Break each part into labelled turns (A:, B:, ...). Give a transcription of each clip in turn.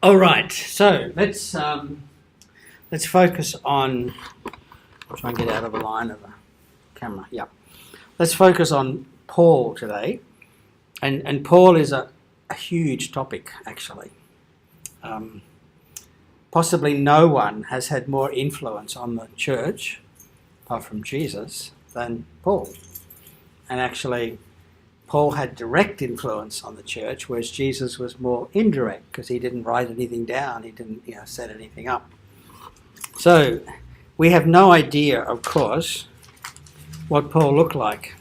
A: All right, so let's focus on. I'll try and get out of the line of the camera. Yeah, let's focus on Paul today, and Paul is a huge topic actually. Possibly no one has had more influence on the church, apart from Jesus, than Paul, and actually. Paul had direct influence on the church, whereas Jesus was more indirect because he didn't write anything down, he didn't set anything up. So we have no idea, of course, what Paul looked like.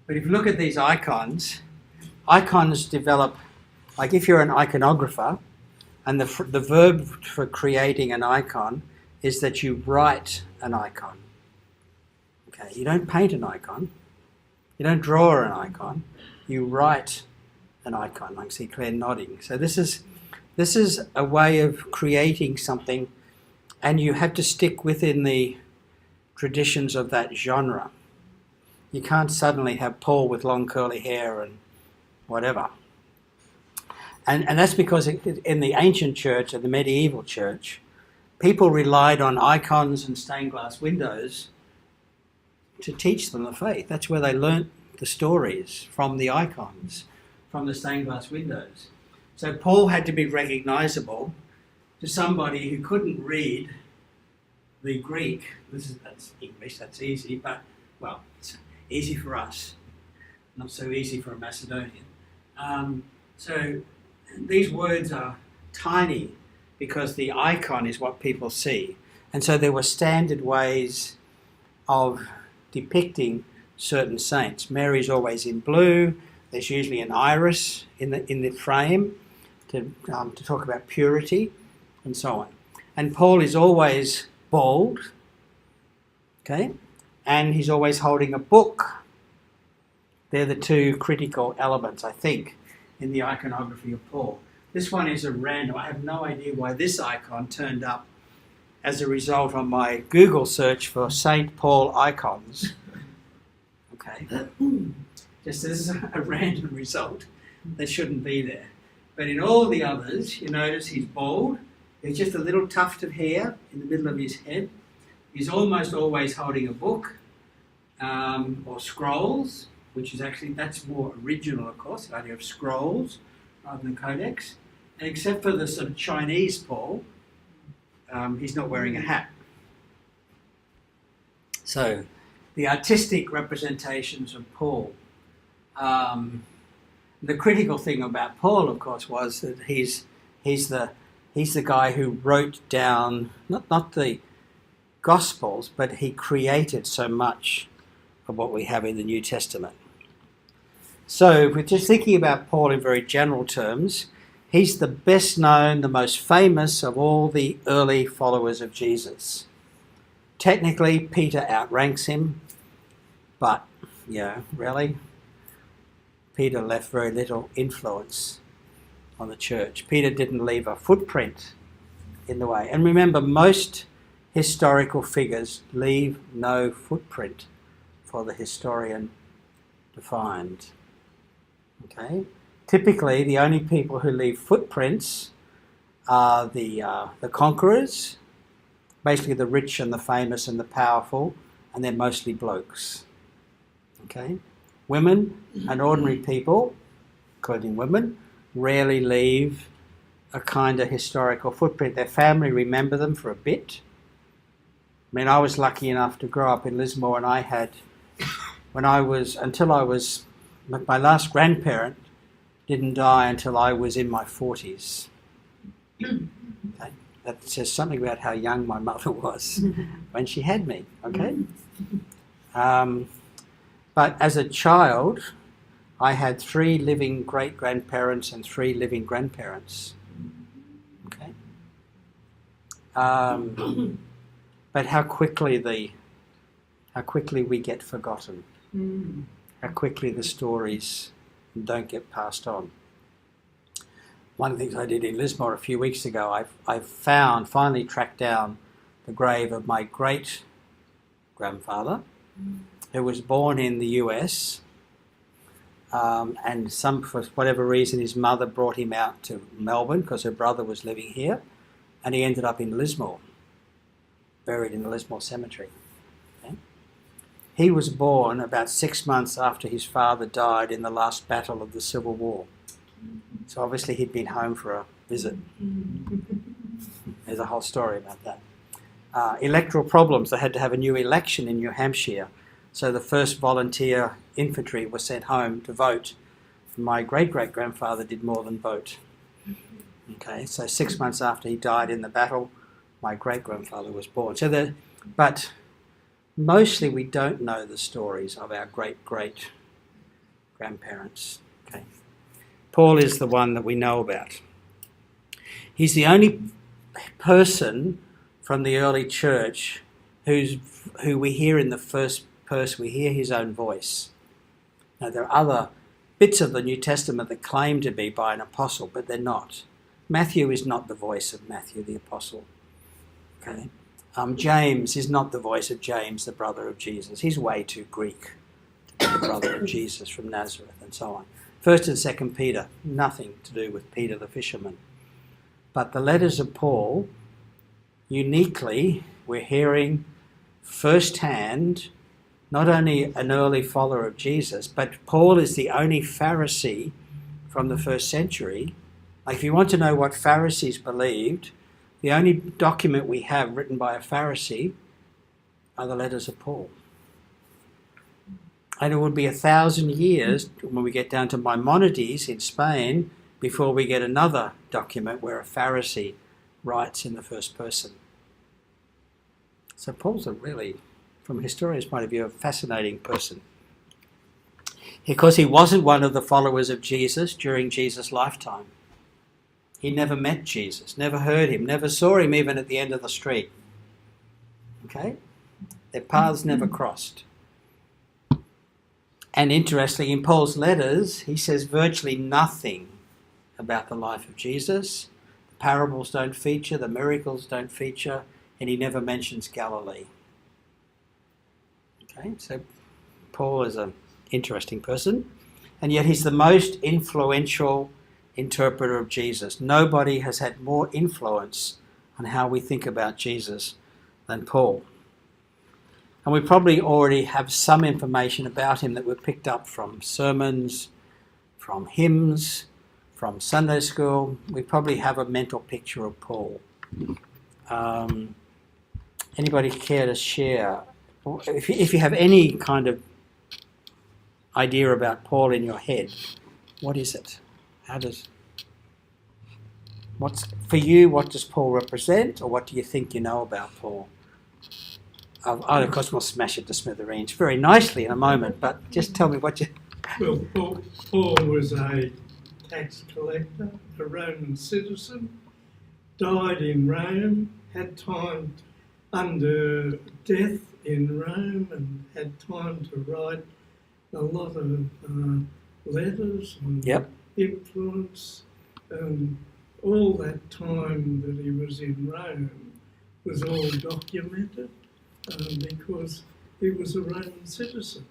A: But if you look at these icons develop, like if you're an iconographer, and the verb for creating an icon is that you write an icon. Okay, you don't paint an icon. You don't draw an icon, you write an icon. I can see Claire nodding. So this is a way of creating something, and you have to stick within the traditions of that genre. You can't suddenly have Paul with long curly hair and whatever. And that's because in the ancient church and the medieval church, people relied on icons and stained glass windows to teach them the faith. That's where they learnt the stories, from the icons, from the stained glass windows. So Paul had to be recognisable to somebody who couldn't read the Greek. That's English, that's easy, but, well, it's easy for us, not so easy for a Macedonian. So these words are tiny because the icon is what people see. And so there were standard ways of depicting certain saints. Mary's always in blue. There's usually an iris in the frame to talk about purity and so on. And Paul is always bald, okay, and he's always holding a book. They're the two critical elements, I think, in the iconography of Paul. This one is a random. I have no idea why this icon turned up as a result on my Google search for St. Paul icons. Okay, just as a random result that shouldn't be there. But in all the others, you notice he's bald. There's just a little tuft of hair in the middle of his head. He's almost always holding a book or scrolls, which is actually, that's more original, of course, the idea of scrolls rather than codex. And except for the sort of Chinese Paul, he's not wearing a hat. So, the artistic representations of Paul. The critical thing about Paul, of course, was that he's the guy who wrote down not the Gospels, but he created so much of what we have in the New Testament. So, if we're just thinking about Paul in very general terms, he's the best known, the most famous of all the early followers of Jesus. Technically, Peter outranks him, but, really, Peter left very little influence on the church. Peter didn't leave a footprint in the way. And remember, most historical figures leave no footprint for the historian to find. Okay? Typically, the only people who leave footprints are the conquerors, basically the rich and the famous and the powerful, and they're mostly blokes. Okay? Women and ordinary people, including women, rarely leave a kind of historical footprint. Their family remember them for a bit. I mean, I was lucky enough to grow up in Lismore, and I had, my last grandparent didn't die until I was in my 40s. Okay? That says something about how young my mother was when she had me, okay? But as a child, I had 3 living great-grandparents and 3 living grandparents. Okay? But how quickly we get forgotten. How quickly the stories don't get passed on. One of the things I did in Lismore a few weeks ago, I finally tracked down the grave of my great-grandfather, who was born in the US and for whatever reason his mother brought him out to Melbourne because her brother was living here, and he ended up in Lismore, buried in the Lismore Cemetery. Okay? He was born about 6 months after his father died in the last battle of the Civil War. So obviously he'd been home for a visit. There's a whole story about that. Electoral problems. They had to have a new election in New Hampshire. So the first volunteer infantry was sent home to vote. My great-great-grandfather did more than vote. Okay, so 6 months after he died in the battle, my great-grandfather was born. But mostly we don't know the stories of our great-great-grandparents. Okay. Paul is the one that we know about. He's the only person from the early church who we hear in the first person, we hear his own voice. Now, there are other bits of the New Testament that claim to be by an apostle, but they're not. Matthew is not the voice of Matthew the apostle. Okay, James is not the voice of James, the brother of Jesus. He's way too Greek to be the brother of Jesus from Nazareth, and so on. 1st and 2nd Peter, nothing to do with Peter the fisherman. But the letters of Paul, uniquely, we're hearing firsthand, not only an early follower of Jesus, but Paul is the only Pharisee from the first century. Like, if you want to know what Pharisees believed, the only document we have written by a Pharisee are the letters of Paul. And it would be 1,000 years when we get down to Maimonides in Spain before we get another document where a Pharisee writes in the first person. So Paul's a really, from a historian's point of view, a fascinating person. Because he wasn't one of the followers of Jesus during Jesus' lifetime. He never met Jesus, never heard him, never saw him even at the end of the street. Okay? Their paths never crossed. And interestingly, in Paul's letters, he says virtually nothing about the life of Jesus. The parables don't feature, the miracles don't feature, and he never mentions Galilee. Okay, so Paul is an interesting person, and yet he's the most influential interpreter of Jesus. Nobody has had more influence on how we think about Jesus than Paul. And we probably already have some information about him that we've picked up from sermons, from hymns, from Sunday school. We probably have a mental picture of Paul. Anybody care to share? If you have any kind of idea about Paul in your head, what is it? For you, what does Paul represent, or what do you think you know about Paul? Of course, we'll smash it to smithereens very nicely in a moment, but just tell me what you...
B: Well, Paul was a tax collector, a Roman citizen, died in Rome, had time under death in Rome, and had time to write a lot of letters and influence. All that time that he was in Rome was all documented. Because he was a Roman citizen.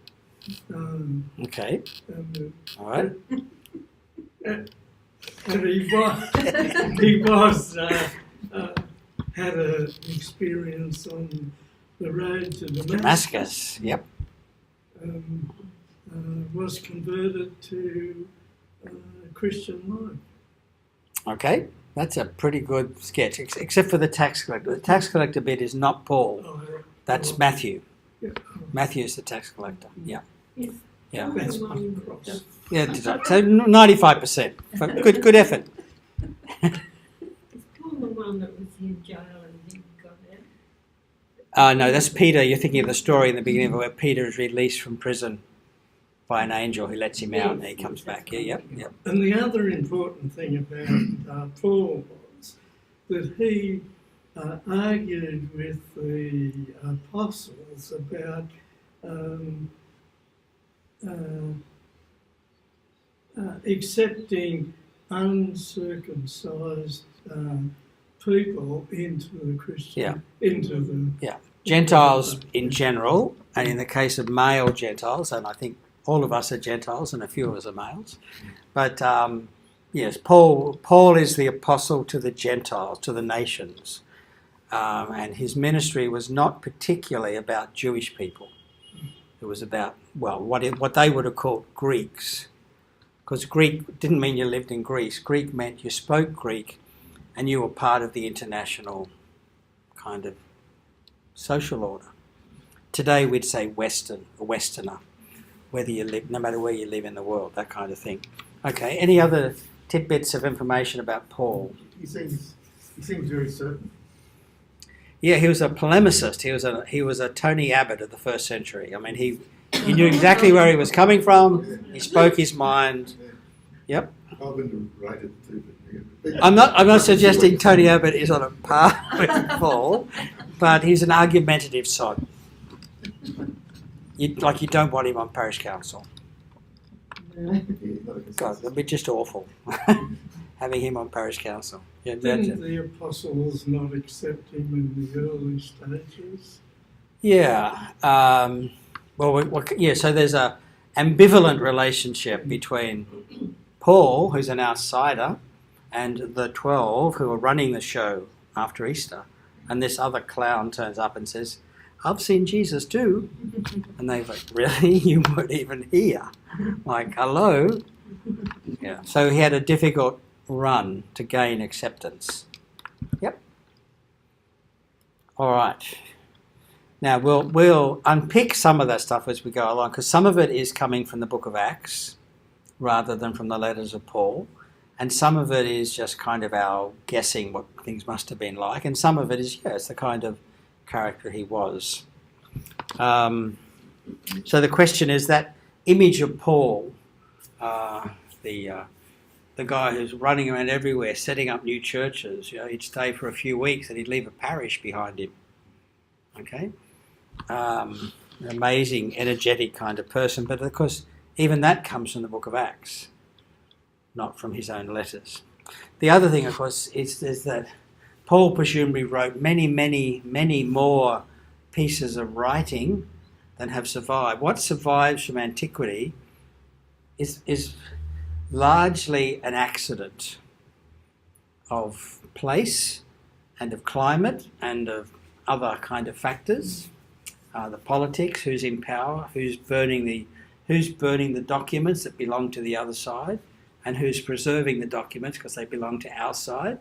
A: Okay. All right.
B: And he had an experience on the road to Damascus.
A: Yep.
B: Was converted to Christian life.
A: Okay. That's a pretty good sketch, except for the tax collector. The tax collector bit is not Paul. That's Matthew.
B: Yeah.
A: Matthew's the tax collector. Yeah.
C: Yes.
A: Yeah.
B: That's uncrossed.
A: Yeah. So 95%. Good effort.
C: Is Paul the one that was in jail and didn't go out?
A: No, that's Peter. You're thinking of the story in the beginning where Peter is released from prison by an angel who lets him out and he comes back. Yeah, yep.
B: And the other important thing about Paul was that he argued with the apostles about accepting uncircumcised people into the Christian, into the
A: Gentiles in general, and in the case of male Gentiles, and I think all of us are Gentiles and a few of us are males. But yes, Paul is the apostle to the Gentiles, to the nations. And his ministry was not particularly about Jewish people. It was about, well, what they would have called Greeks. Because Greek didn't mean you lived in Greece. Greek meant you spoke Greek and you were part of the international kind of social order. Today we'd say Western, a Westerner, whether you live, no matter where you live in the world, that kind of thing. Okay, any other tidbits of information about Paul?
D: He seems very certain.
A: Yeah, he was a polemicist. He was a Tony Abbott of the first century. I mean, he knew exactly where he was coming from. He spoke his mind. Yep.
D: I wouldn't have rated too.
A: I'm not suggesting Tony Abbott is on a par with Paul, but he's an argumentative sod. You don't want him on parish council. God, that'd be just awful. Having him on parish council. Yeah,
B: Didn't the apostles not accept him in the early stages?
A: Yeah. So there's a ambivalent relationship between Paul, who's an outsider, and the 12 who are running the show after Easter. And this other clown turns up and says, I've seen Jesus too. And they're like, really? You weren't even here? Like, hello? Yeah. So he had a difficult run to gain acceptance. Yep. All right. Now we'll unpick some of that stuff as we go along, because some of it is coming from the book of Acts rather than from the letters of Paul, and some of it is just kind of our guessing what things must have been like, and some of it is, it's the kind of character he was. So the question is, that image of Paul, the guy who's running around everywhere setting up new churches, he'd stay for a few weeks and he'd leave a parish behind him. Okay? An amazing, energetic kind of person, but of course even that comes from the book of Acts, not from his own letters. The other thing, of course, is that Paul presumably wrote many, many, many more pieces of writing than have survived. What survives from antiquity is largely an accident of place and of climate and of other kind of factors. The politics, who's in power, who's burning the documents that belong to the other side, and who's preserving the documents because they belong to our side.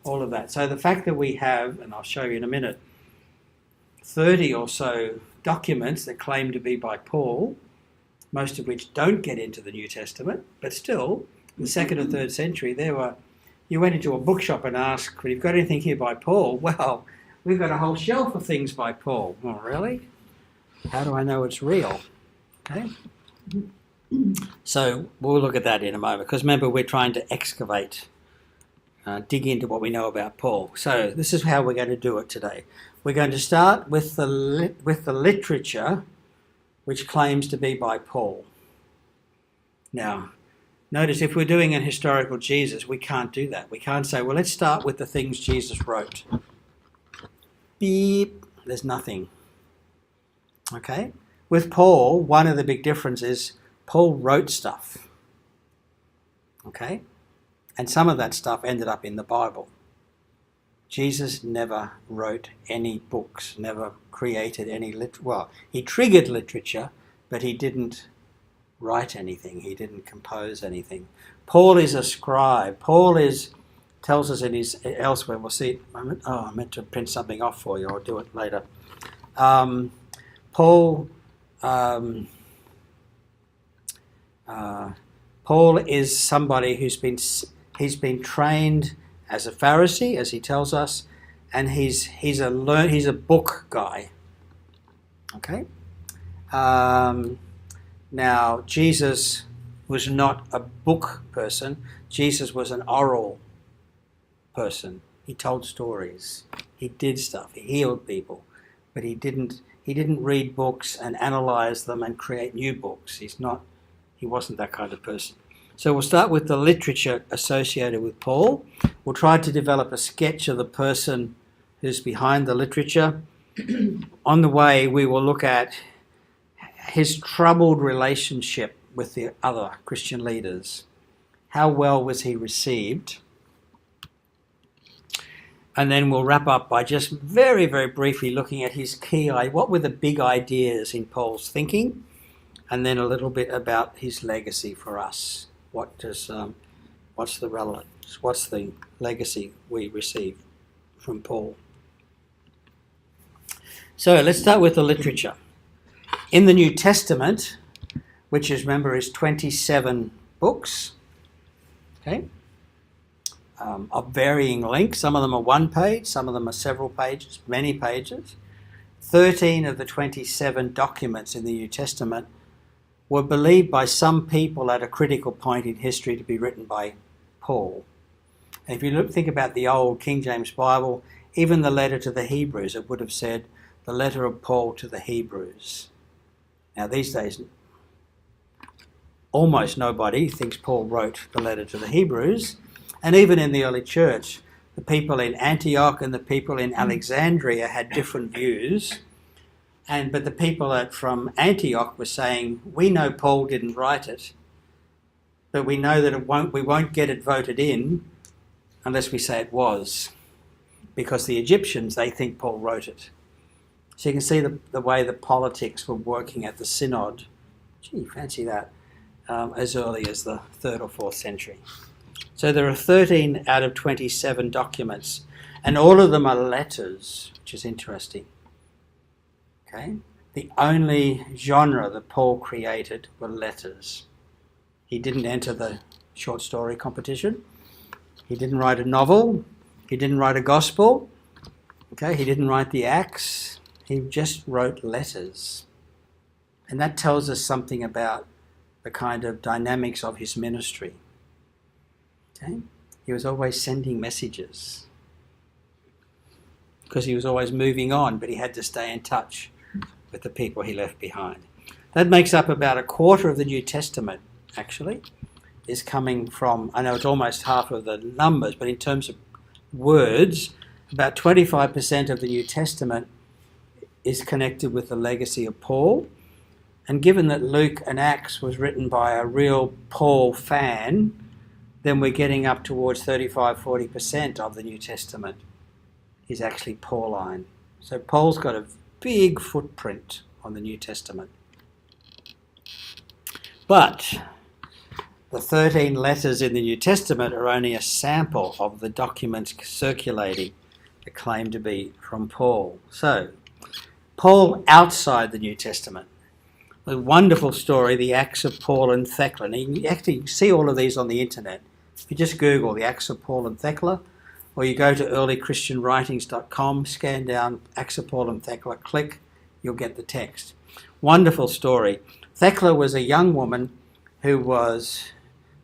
A: All of that. So the fact that we have, and I'll show you in a minute, 30 or so documents that claim to be by Paul, most of which don't get into the New Testament, but still, in the 2nd or 3rd century, you went into a bookshop and asked, well, you've got anything here by Paul? Well, we've got a whole shelf of things by Paul. Oh, really? How do I know it's real? Okay. So we'll look at that in a moment, because remember, we're trying to excavate, dig into what we know about Paul. So this is how we're going to do it today. We're going to start with the literature which claims to be by Paul. Now, notice if we're doing an historical Jesus, we can't do that. We can't say, well, let's start with the things Jesus wrote. Beep, there's nothing. Okay? With Paul, one of the big differences is Paul wrote stuff. Okay? And some of that stuff ended up in the Bible. Jesus never wrote any books, never created any he triggered literature, but he didn't write anything. He didn't compose anything. Paul is a scribe. Paul tells us in his elsewhere. We'll see. I meant to print something off for you. I'll do it later. Paul is somebody he's been trained as a Pharisee, as he tells us, and he's a book guy. Okay. Now Jesus was not a book person. Jesus was an oral person. He told stories. He did stuff. He healed people, but he didn't read books and analyze them and create new books. He wasn't that kind of person. So we'll start with the literature associated with Paul. We'll try to develop a sketch of the person who's behind the literature. On the way, we will look at his troubled relationship with the other Christian leaders. How well was he received? And then we'll wrap up by just very, very briefly looking at his what were the big ideas in Paul's thinking, and then a little bit about his legacy for us. What's the relevance? What's the legacy we receive from Paul? So let's start with the literature. In the New Testament, which is, remember, is 27 books, okay, of varying length. Some of them are one page, some of them are several pages, many pages. 13 of the 27 documents in the New Testament were believed by some people at a critical point in history to be written by Paul. And if you think about the old King James Bible, even the letter to the Hebrews, it would have said the letter of Paul to the Hebrews. Now these days, almost nobody thinks Paul wrote the letter to the Hebrews. And even in the early church, the people in Antioch and the people in Alexandria had different views. But the people from Antioch were saying, we know Paul didn't write it, but we know that we won't get it voted in unless we say it was, because the Egyptians, they think Paul wrote it. So you can see the way the politics were working at the synod. Gee, fancy that. As early as the 3rd or 4th century. So there are 13 out of 27 documents, and all of them are letters, which is interesting. Okay? The only genre that Paul created were letters. He didn't enter the short story competition. He didn't write a novel. He didn't write a gospel. Okay? He didn't write the Acts. He just wrote letters. And that tells us something about the kind of dynamics of his ministry. Okay? He was always sending messages because he was always moving on, but he had to stay in touch with the people he left behind. That makes up about a quarter of the New Testament, actually, is coming from, I know it's almost half of the numbers, but in terms of words, about 25% of the New Testament is connected with the legacy of Paul. And given that Luke and Acts was written by a real Paul fan, then we're getting up towards 35-40% of the New Testament is actually Pauline. So Paul's got a big footprint on the New Testament. But the 13 letters in the New Testament are only a sample of the documents circulating that claim to be from Paul. So, Paul outside the New Testament. A wonderful story, the Acts of Paul and Thecla. And you can actually see all of these on the internet. If you just Google the Acts of Paul and Thecla, or you go to earlychristianwritings.com, scan down Acts of Paul and Thecla, click, you'll get the text. Wonderful story. Thecla was a young woman who was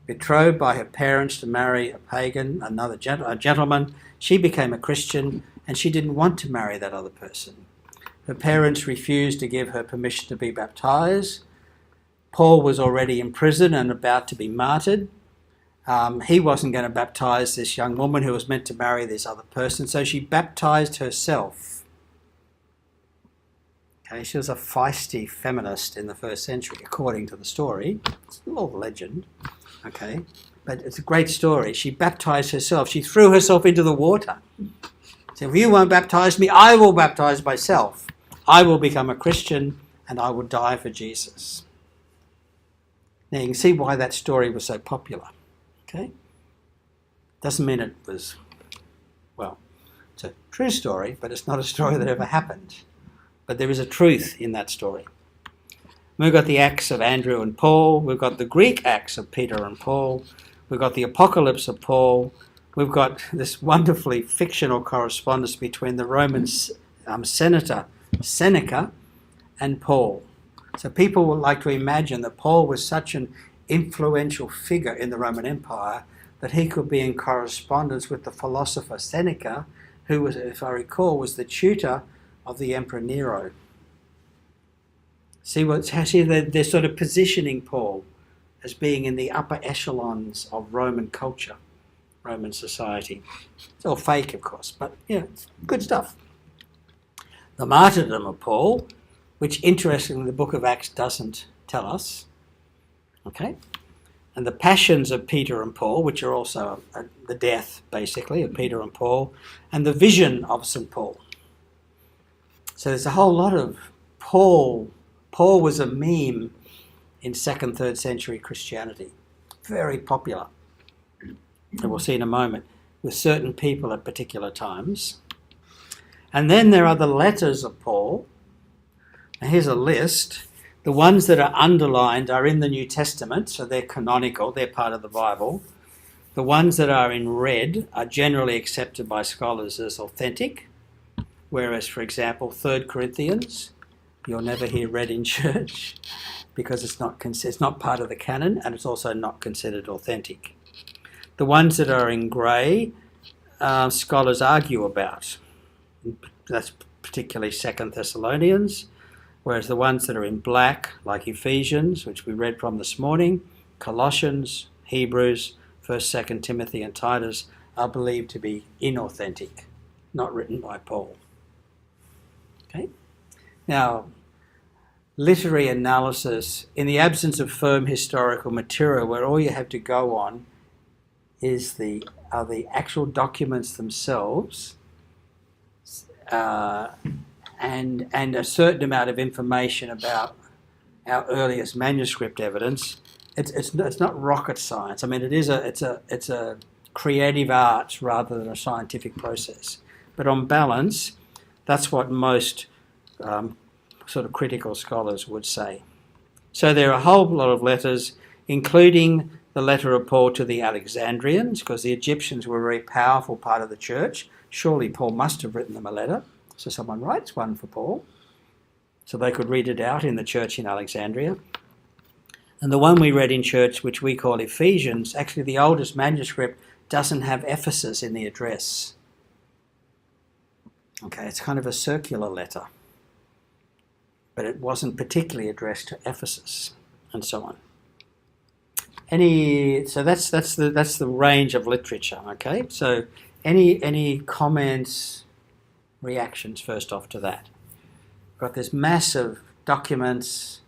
A: betrothed by her parents to marry a pagan, a gentleman. She became a Christian, and she didn't want to marry that other person. Her parents refused to give her permission to be baptized. Paul was already in prison and about to be martyred. He wasn't going to baptize this young woman who was meant to marry this other person, so she baptized herself. Okay, she was a feisty feminist in the 1st century, according to the story. It's a little legend, okay, but it's a great story. She baptized herself. She threw herself into the water. So if you won't baptize me, I will baptize myself. I will become a Christian and I will die for Jesus. Now you can see why that story was so popular. Okay? Doesn't mean it was, well, it's a true story, but it's not a story that ever happened. But there is a truth in that story. We've got the Acts of Andrew and Paul. We've got the Greek Acts of Peter and Paul. We've got the Apocalypse of Paul. We've got this wonderfully fictional correspondence between the Roman senator Seneca and Paul. So people would like to imagine that Paul was such an influential figure in the Roman Empire that he could be in correspondence with the philosopher Seneca, who was, if I recall, was the tutor of the Emperor Nero. See, they're sort of positioning Paul as being in the upper echelons of Roman culture, Roman society. It's all fake, of course, but yeah, good stuff. The martyrdom of Paul which interestingly the book of Acts doesn't tell us. Okay? And the passions of Peter and Paul, which are also the death, basically, of Peter and Paul, and the vision of St. Paul. So there's a whole lot of Paul. Paul was a meme in 2nd, 3rd century Christianity. Very popular. And we'll see in a moment, with certain people at particular times. And then there are the letters of Paul. Now here's a list. The ones that are underlined are in the New Testament, so they're canonical, they're part of the Bible. The ones that are in red are generally accepted by scholars as authentic, whereas, for example, 3 Corinthians, you'll never hear read in church because it's not part of the canon, and it's also not considered authentic. The ones that are in grey, scholars argue about. That's particularly 2 Thessalonians, whereas the ones that are in black, like Ephesians, which we read from this morning, Colossians, Hebrews, 1st, 2nd Timothy and Titus, are believed to be inauthentic, not written by Paul. Okay? Now, literary analysis, in the absence of firm historical material, where all you have to go on are the actual documents themselves, and a certain amount of information about our earliest manuscript evidence. It's not rocket science. I mean, it's a creative art rather than a scientific process. But on balance, that's what most sort of critical scholars would say. So there are a whole lot of letters, including the letter of Paul to the Alexandrians, because the Egyptians were a very powerful part of the church. Surely Paul must have written them a letter. So someone writes one for Paul, so they could read it out in the church in Alexandria. And the one we read in church, which we call Ephesians, actually the oldest manuscript doesn't have Ephesus in the address. Okay, it's kind of a circular letter, but it wasn't particularly addressed to Ephesus, and so on. So that's the range of literature. Okay, so any comments, reactions first off to that? We've got this mass of documents,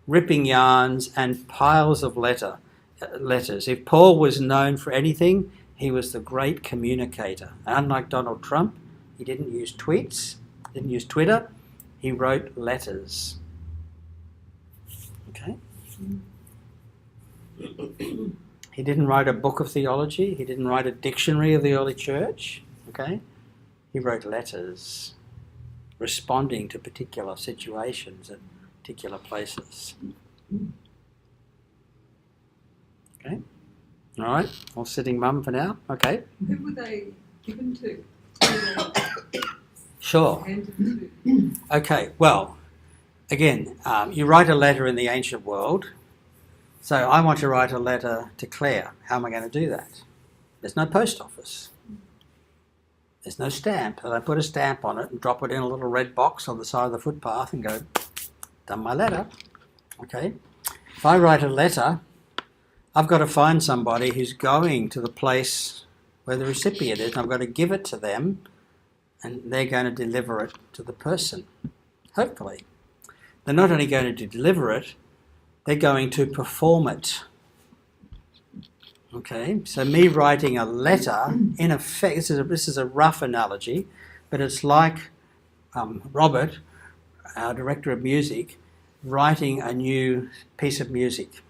A: ripping yarns, and piles of letters. If Paul was known for anything, he was the great communicator. And unlike Donald Trump, he didn't use tweets, didn't use Twitter, he wrote letters. Okay? He didn't write a book of theology, he didn't write a dictionary of the early church. Okay? He wrote letters responding to particular situations at particular places. Okay? All right, all sitting mum for now. Okay.
E: Who were they given to?
A: Sure.
E: Handed to?
A: Okay, well, again, you write a letter in the ancient world. So I want to write a letter to Claire. How am I going to do that? There's no post office. There's no stamp. So I put a stamp on it and drop it in a little red box on the side of the footpath and go, done my letter. Okay. If I write a letter, I've got to find somebody who's going to the place where the recipient is, and I've got to give it to them, and they're going to deliver it to the person, hopefully. They're not only going to deliver it, they're going to perform it. Okay, so me writing a letter, in effect, this is a rough analogy, but it's like Robert, our director of music, writing a new piece of music.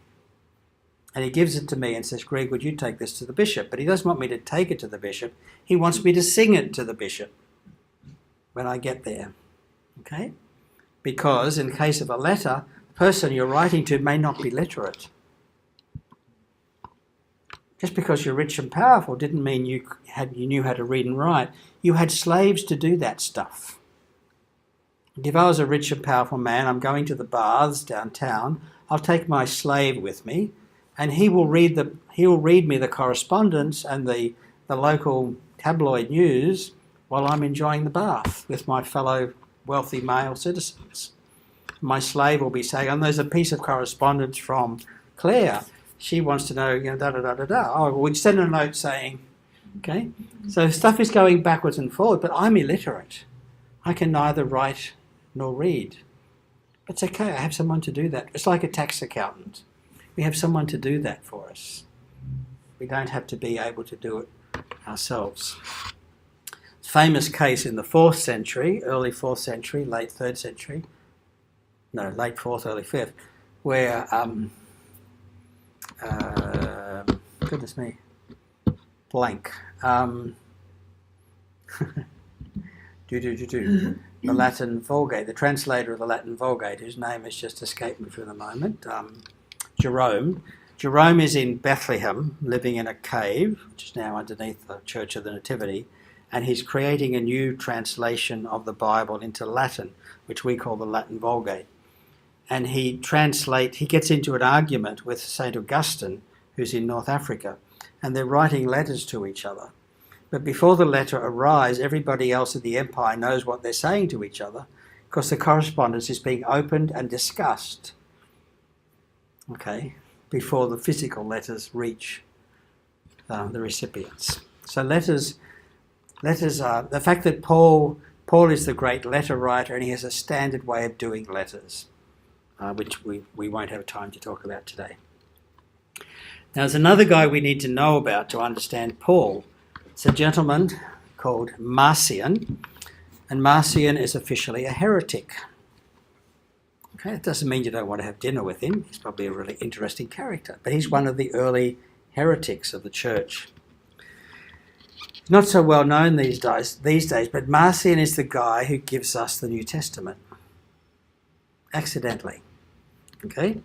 A: And he gives it to me and says, Greg, would you take this to the bishop? But he doesn't want me to take it to the bishop. He wants me to sing it to the bishop when I get there. Okay? Because in case of a letter, the person you're writing to may not be literate. Just because you're rich and powerful didn't mean you knew how to read and write. You had slaves to do that stuff. If I was a rich and powerful man, I'm going to the baths downtown, I'll take my slave with me, and he will read me the correspondence and the local tabloid news while I'm enjoying the bath with my fellow wealthy male citizens. My slave will be saying, oh, there's a piece of correspondence from Claire. She wants to know, da-da-da-da-da. Oh, we'd send a note saying, okay? So stuff is going backwards and forward, but I'm illiterate. I can neither write nor read. It's okay, I have someone to do that. It's like a tax accountant. We have someone to do that for us. We don't have to be able to do it ourselves. Famous case in the 4th century, early 4th century, late 3rd century, no, late 4th, early 5th, where, goodness me, blank. The Latin Vulgate, the translator of the Latin Vulgate, whose name has just escaped me for the moment, Jerome. Jerome is in Bethlehem, living in a cave, which is now underneath the Church of the Nativity, and he's creating a new translation of the Bible into Latin, which we call the Latin Vulgate. And he gets into an argument with St. Augustine, who's in North Africa, and they're writing letters to each other. But before the letter arrives, everybody else in the empire knows what they're saying to each other, because the correspondence is being opened and discussed, before the physical letters reach the recipients. So letters are, the fact that Paul is the great letter writer, and he has a standard way of doing letters, which we won't have time to talk about today. Now, there's another guy we need to know about to understand Paul. It's a gentleman called Marcion, and Marcion is officially a heretic. Okay, it doesn't mean you don't want to have dinner with him. He's probably a really interesting character, but he's one of the early heretics of the church. Not so well known these days, but Marcion is the guy who gives us the New Testament. Accidentally. Okay?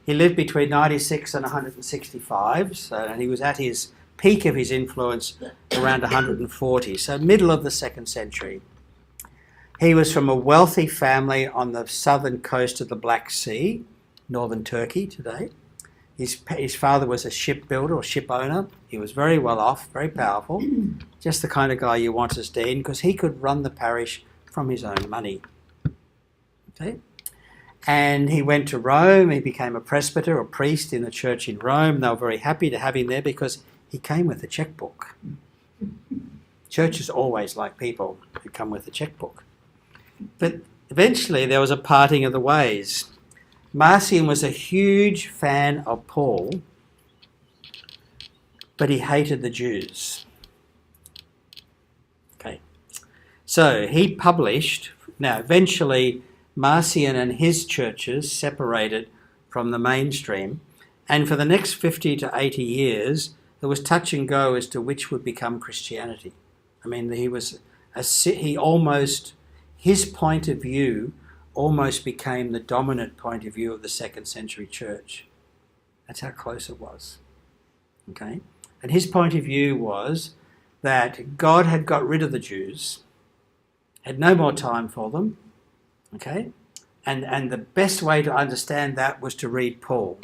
A: He lived between 96 and 165, and he was at his peak of his influence around 140, so middle of the 2nd century. He was from a wealthy family on the southern coast of the Black Sea, northern Turkey today. His father was a shipbuilder or ship owner. He was very well off, very powerful, just the kind of guy you want as dean, because he could run the parish from his own money. Okay? And he went to Rome. He became a presbyter or priest in the church in Rome. They were very happy to have him there because he came with a checkbook. Churches always like people who come with a checkbook. But eventually there was a parting of the ways. Marcion was a huge fan of Paul, but he hated the Jews. Okay, so he published, now eventually Marcion and his churches separated from the mainstream, and for the next 50 to 80 years there was touch and go as to which would become Christianity. I mean, his point of view almost became the dominant point of view of the 2nd century church. That's how close it was. Okay? And his point of view was that God had got rid of the Jews, had no more time for them, okay? And the best way to understand that was to read Paul.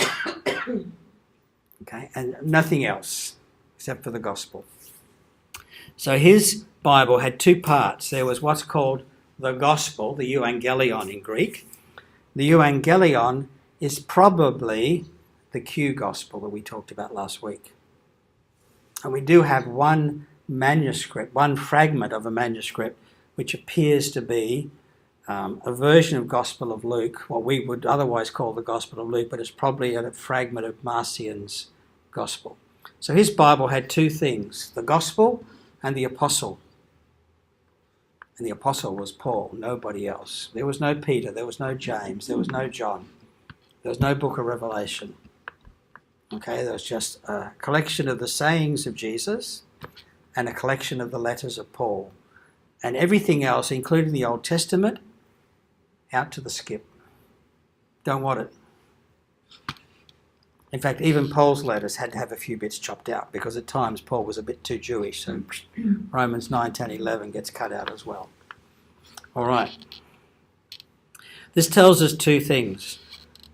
A: Okay? And nothing else except for the gospel. So his Bible had 2 parts. There was what's called the gospel, the euangelion in Greek. The euangelion is probably the Q gospel that we talked about last week. And we do have one manuscript, one fragment of a manuscript, which appears to be a version of Gospel of Luke, what we would otherwise call the Gospel of Luke, but it's probably a fragment of Marcion's gospel. So his Bible had 2 things, the gospel and the apostle. And the apostle was Paul, nobody else. There was no Peter, there was no James, there was no John. There was no book of Revelation. Okay, there was just a collection of the sayings of Jesus and a collection of the letters of Paul. And everything else, including the Old Testament, out to the skip. Don't want it. In fact, even Paul's letters had to have a few bits chopped out because at times Paul was a bit too Jewish, so Romans 9, 10, 11 gets cut out as well. All right. This tells us 2 things.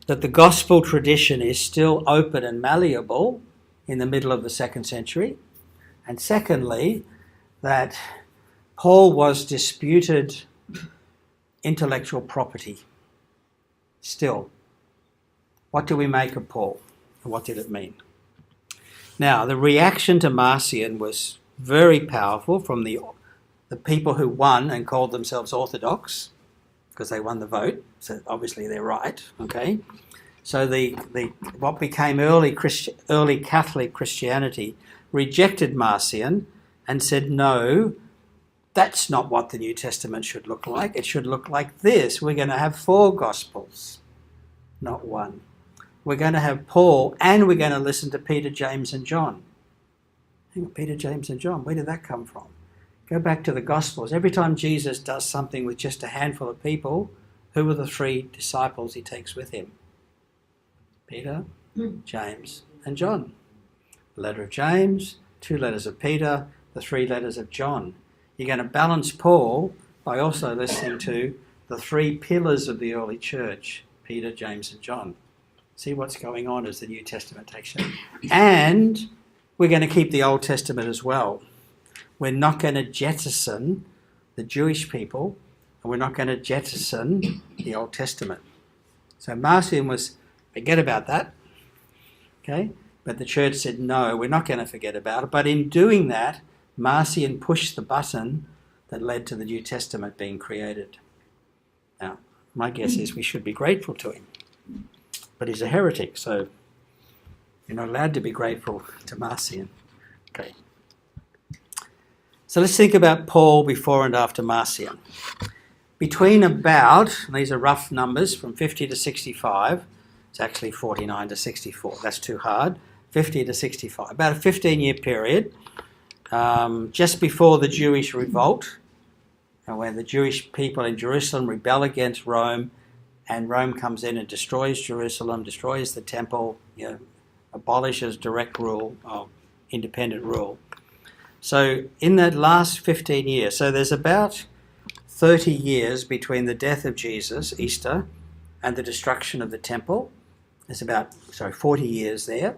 A: That the gospel tradition is still open and malleable in the middle of the 2nd century. And secondly, that Paul was disputed intellectual property still. What do we make of Paul? And what did it mean? Now, the reaction to Marcion was very powerful from the people who won and called themselves Orthodox, because they won the vote, so obviously they're right, okay? So the what became early Catholic Christianity rejected Marcion and said, no, that's not what the New Testament should look like. It should look like this. We're going to have 4 Gospels, not 1. We're going to have Paul, and we're going to listen to Peter, James and John. Hang on, Peter, James and John, where did that come from? Go back to the Gospels. Every time Jesus does something with just a handful of people, who are the 3 disciples he takes with him? Peter, James and John. The letter of James, 2 letters of Peter, the 3 letters of John. You're going to balance Paul by also listening to the 3 pillars of the early church, Peter, James and John. See what's going on as the New Testament takes shape. And we're going to keep the Old Testament as well. We're not going to jettison the Jewish people, and we're not going to jettison the Old Testament. So Marcion was, forget about that, okay? But the church said, no, we're not going to forget about it. But in doing that, Marcion pushed the button that led to the New Testament being created. Now, my guess is we should be grateful to him. But he's a heretic, so you're not allowed to be grateful to Marcion. Okay. So let's think about Paul before and after Marcion. Between about, and these are rough numbers, from 50 to 65, it's actually 49 to 64, that's too hard, 50 to 65, about a 15-year period, just before the Jewish revolt, where the Jewish people in Jerusalem rebel against Rome, and Rome comes in and destroys Jerusalem, destroys the temple, abolishes direct rule, independent rule. So in that last 15 years, so there's about 30 years between the death of Jesus, Easter, and the destruction of the temple. There's about, 40 years there.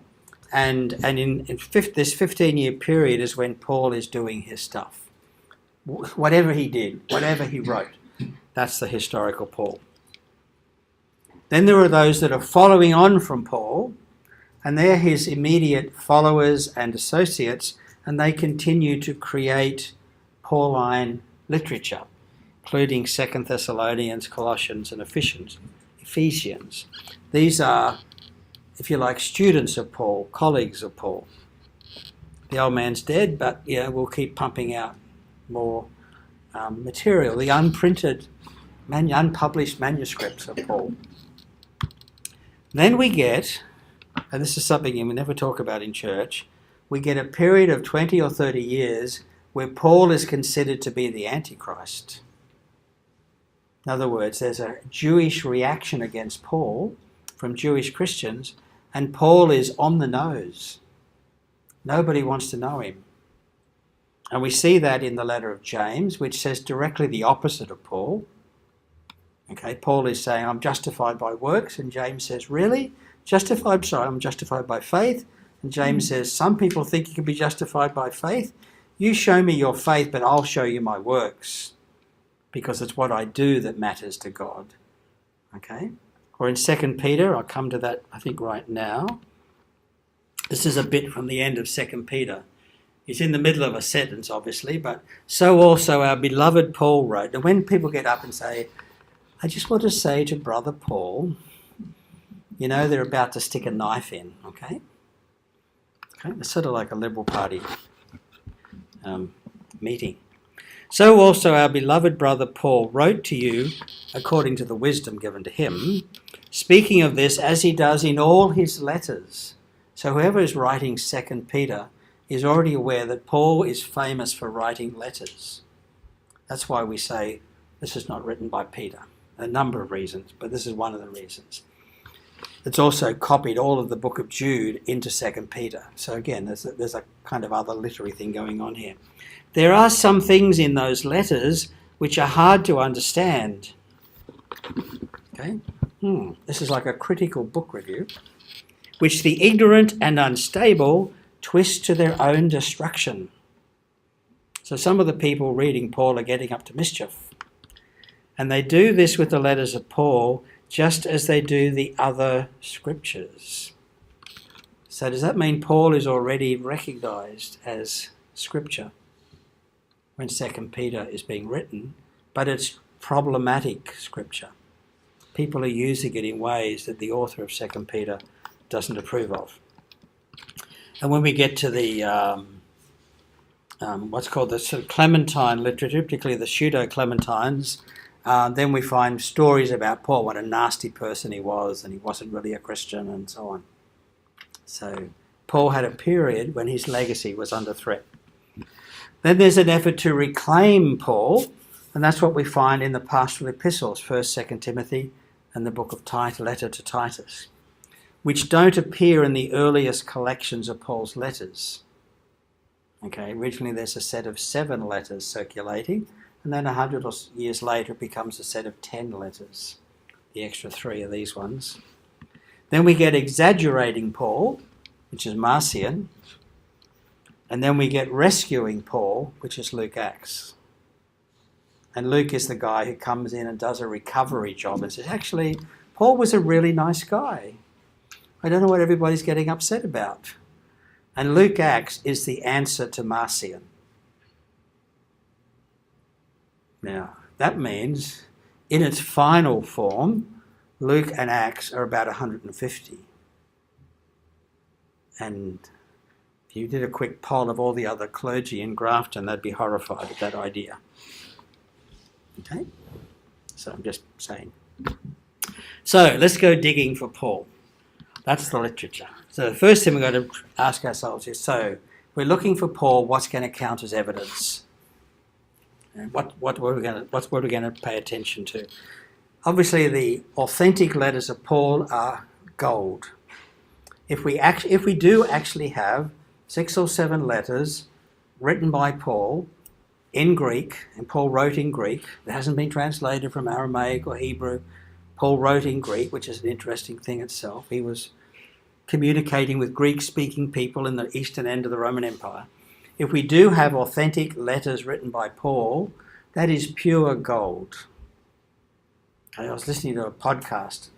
A: And in this 15-year period is when Paul is doing his stuff. Whatever he did, whatever he wrote, that's the historical Paul. Then there are those that are following on from Paul, and they're his immediate followers and associates, and they continue to create Pauline literature, including 2 Thessalonians, Colossians, and Ephesians. These are, if you like, students of Paul, colleagues of Paul. The old man's dead, but we'll keep pumping out more material. The unprinted, unpublished manuscripts of Paul. Then we get, and this is something we never talk about in church, we get a period of 20 or 30 years where Paul is considered to be the Antichrist. In other words, there's a Jewish reaction against Paul from Jewish Christians, and Paul is on the nose. Nobody wants to know him. And we see that in the letter of James, which says directly the opposite of Paul. Okay, Paul is saying, I'm justified by works, and James says, really? Justified? Sorry, I'm justified by faith. And James says, some people think you can be justified by faith. You show me your faith, but I'll show you my works, because it's what I do that matters to God. Okay? Or in 2 Peter, I'll come to that, I think, right now. This is a bit from the end of 2 Peter. He's in the middle of a sentence, obviously, but so also our beloved Paul wrote. And when people get up and say, I just want to say to Brother Paul, they're about to stick a knife in, okay? It's sort of like a Liberal Party meeting. So also our beloved brother Paul wrote to you according to the wisdom given to him, speaking of this as he does in all his letters. So whoever is writing 2 Peter is already aware that Paul is famous for writing letters. That's why we say this is not written by Peter. A number of reasons, but this is one of the reasons. It's also copied all of the book of Jude into 2 Peter. So again, there's a kind of other literary thing going on here. There are some things in those letters which are hard to understand. Okay? This is like a critical book review, which the ignorant and unstable twist to their own destruction. So some of the people reading Paul are getting up to mischief. And they do this with the letters of Paul just as they do the other scriptures. So does that mean Paul is already recognised as scripture when 2 Peter is being written, but it's problematic scripture. People are using it in ways that the author of 2 Peter doesn't approve of. And when we get to the what's called the sort of Clementine literature, particularly the pseudo-Clementines, then we find stories about Paul, what a nasty person he was, and he wasn't really a Christian, and so on. So Paul had a period when his legacy was under threat. Then there's an effort to reclaim Paul, and that's what we find in the pastoral epistles, 1st, 2nd Timothy, and the book of letter to Titus, which don't appear in the earliest collections of Paul's letters. Okay, originally there's a set of 7 letters circulating, and then 100 years later it becomes a set of 10 letters, the extra 3 of these ones. Then we get exaggerating Paul, which is Marcion, and then we get rescuing Paul, which is Luke Acts. And Luke is the guy who comes in and does a recovery job and says, actually, Paul was a really nice guy. I don't know what everybody's getting upset about. And Luke Acts is the answer to Marcion. Now, that means in its final form, Luke and Acts are about 150. And if you did a quick poll of all the other clergy in Grafton, they'd be horrified at that idea. Okay? So I'm just saying. So let's go digging for Paul. That's the literature. So the first thing we've got to ask ourselves is, so we're looking for Paul, what's going to count as evidence? And what are we going to pay attention to? Obviously, the authentic letters of Paul are gold. If we do actually have 6 or 7 letters written by Paul in Greek, and Paul wrote in Greek, it hasn't been translated from Aramaic or Hebrew. Paul wrote in Greek, which is an interesting thing itself. He was communicating with Greek-speaking people in the eastern end of the Roman Empire. If we do have authentic letters written by Paul, that is pure gold. I was listening to a podcast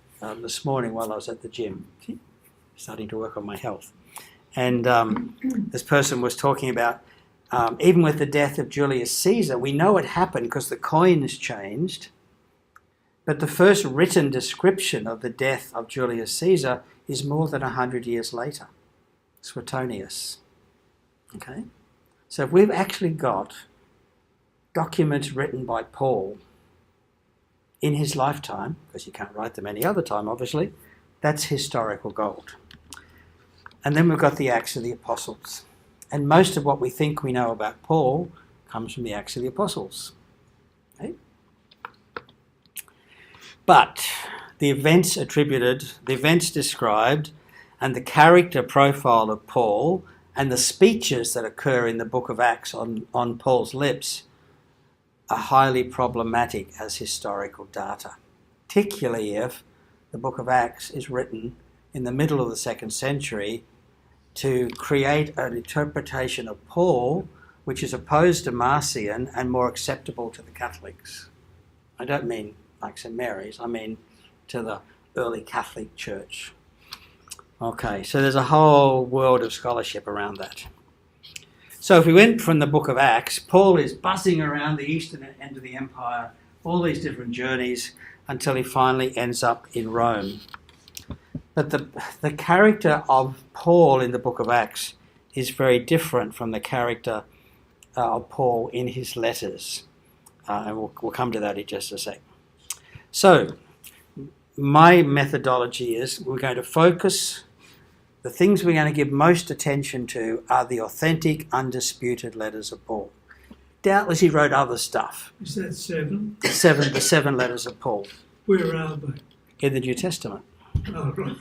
A: this morning while I was at the gym, starting to work on my health. And this person was talking about, even with the death of Julius Caesar, we know it happened because the coins changed. But the first written description of the death of Julius Caesar is more than 100 years later. Suetonius. Okay? So if we've actually got documents written by Paul in his lifetime, because you can't write them any other time, obviously, that's historical gold. And then we've got the Acts of the Apostles. And most of what we think we know about Paul comes from the Acts of the Apostles. Okay? But the events described, and the character profile of Paul, and the speeches that occur in the book of Acts on Paul's lips are highly problematic as historical data, particularly if the book of Acts is written in the middle of the 2nd century to create an interpretation of Paul which is opposed to Marcion and more acceptable to the Catholics. I don't mean like St. Mary's, I mean to the early Catholic Church. Okay, so there's a whole world of scholarship around that. So if we went from the book of Acts, Paul is buzzing around the eastern end of the empire, all these different journeys, until he finally ends up in Rome. But the character of Paul in the book of Acts is very different from the character of Paul in his letters. And we'll come to that in just a sec. So my methodology is we're going to focus. The things we're going to give most attention to are the authentic, undisputed letters of Paul. Doubtless he wrote other stuff.
B: Is that 7?
A: The 7 letters of Paul.
B: Where are they?
A: In the New Testament.
B: Oh, right.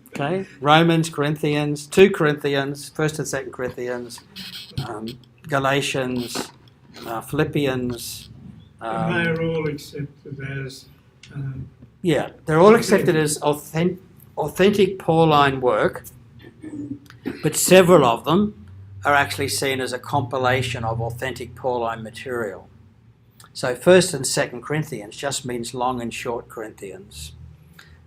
A: Okay, Romans, Corinthians, 2 Corinthians, 1st and 2nd Corinthians, Galatians, Philippians.
B: And they are all accepted as...
A: yeah, they're all accepted as authentic Pauline work, but several of them are actually seen as a compilation of authentic Pauline material. So 1st and 2nd Corinthians just means long and short Corinthians.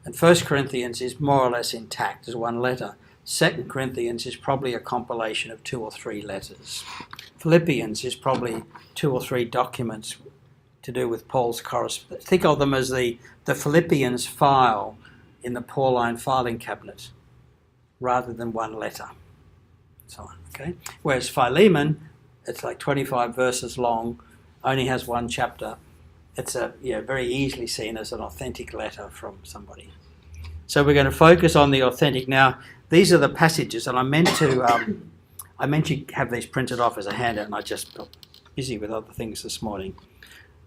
A: And 1st Corinthians is more or less intact as one letter. 2nd Corinthians is probably a compilation of 2 or 3 letters. Philippians is probably 2 or 3 documents to do with Paul's correspondence. Think of them as the Philippians file in the Pauline filing cabinet, rather than one letter. So on, okay? Whereas Philemon, it's like 25 verses long, only has one chapter. It's very easily seen as an authentic letter from somebody. So we're going to focus on the authentic. Now, these are the passages, and I meant to have these printed off as a handout, and I just got busy with other things this morning.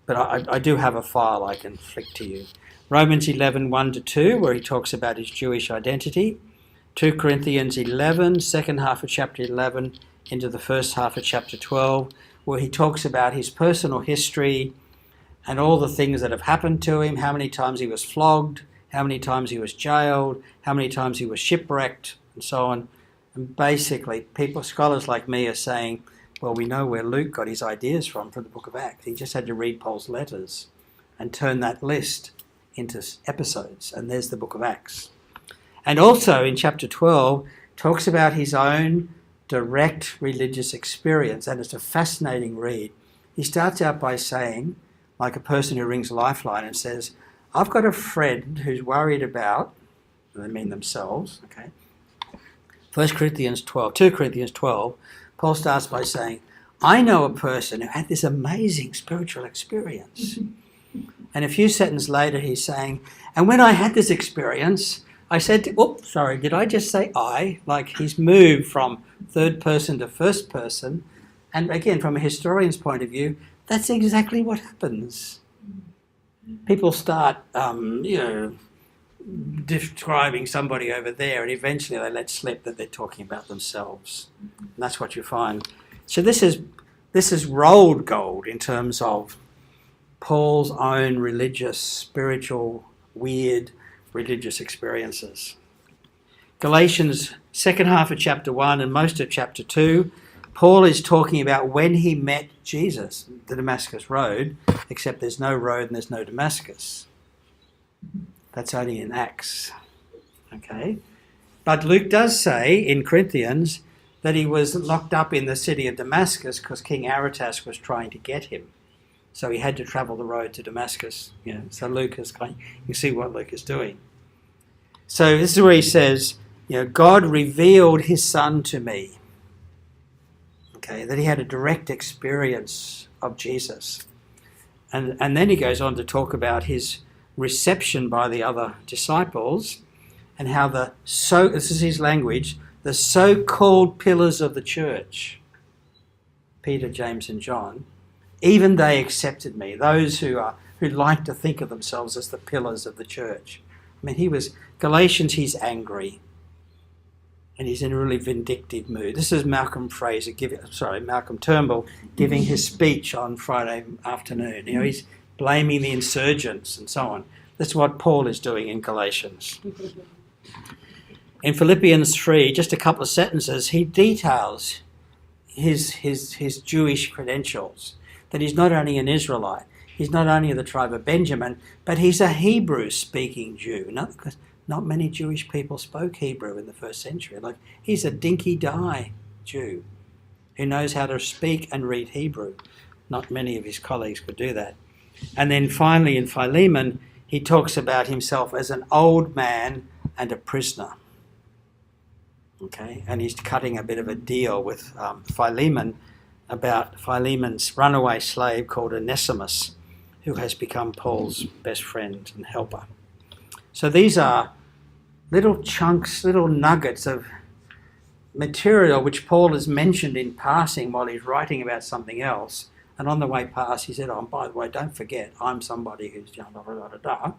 A: But I do have a file I can flick to you. Romans 11, 1-2, where he talks about his Jewish identity. 2 Corinthians 11, second half of chapter 11 into the first half of chapter 12, where he talks about his personal history and all the things that have happened to him, how many times he was flogged, how many times he was jailed, how many times he was shipwrecked, and so on. And basically, scholars like me are saying, well, we know where Luke got his ideas from the book of Acts. He just had to read Paul's letters and turn that list into episodes, and there's the book of Acts. And also in chapter 12, talks about his own direct religious experience, and it's a fascinating read. He starts out by saying, like a person who rings Lifeline and says, I've got a friend who's worried about, they mean themselves, okay? 2 Corinthians 12, Paul starts by saying, I know a person who had this amazing spiritual experience. And a few sentences later he's saying, and when I had this experience, I said, did I just say I? Like he's moved from third person to first person. And again, from a historian's point of view, that's exactly what happens. People start, describing somebody over there, and eventually they let slip that they're talking about themselves. And that's what you find. So this is rolled gold in terms of Paul's own religious, spiritual, weird religious experiences. Galatians, second half of chapter 1 and most of chapter 2, Paul is talking about when he met Jesus, the Damascus Road, except there's no road and there's no Damascus. That's only in Acts. Okay? But Luke does say in Corinthians that he was locked up in the city of Damascus because King Aretas was trying to get him. So he had to travel the road to Damascus. So Luke is you see what Luke is doing. So this is where he says, God revealed his son to me. Okay, that he had a direct experience of Jesus. And then he goes on to talk about his reception by the other disciples and how this is his language, the so-called pillars of the church, Peter, James and John, even they accepted me, those who like to think of themselves as the pillars of the church. I mean, Galatians, he's angry and he's in a really vindictive mood. This is Malcolm Turnbull giving his speech on Friday afternoon. He's blaming the insurgents and so on. That's what Paul is doing in Galatians. In Philippians 3, just a couple of sentences, he details his Jewish credentials, that he's not only an Israelite, he's not only of the tribe of Benjamin, but he's a Hebrew-speaking Jew. Because not many Jewish people spoke Hebrew in the first century. Like, he's a dinky-die Jew who knows how to speak and read Hebrew. Not many of his colleagues could do that. And then finally in Philemon, he talks about himself as an old man and a prisoner. Okay, and he's cutting a bit of a deal with Philemon about Philemon's runaway slave called Onesimus, who has become Paul's best friend and helper. So these are little chunks, little nuggets of material which Paul has mentioned in passing while he's writing about something else. And on the way past, he said, by the way, don't forget, I'm somebody who's da-da-da-da-da.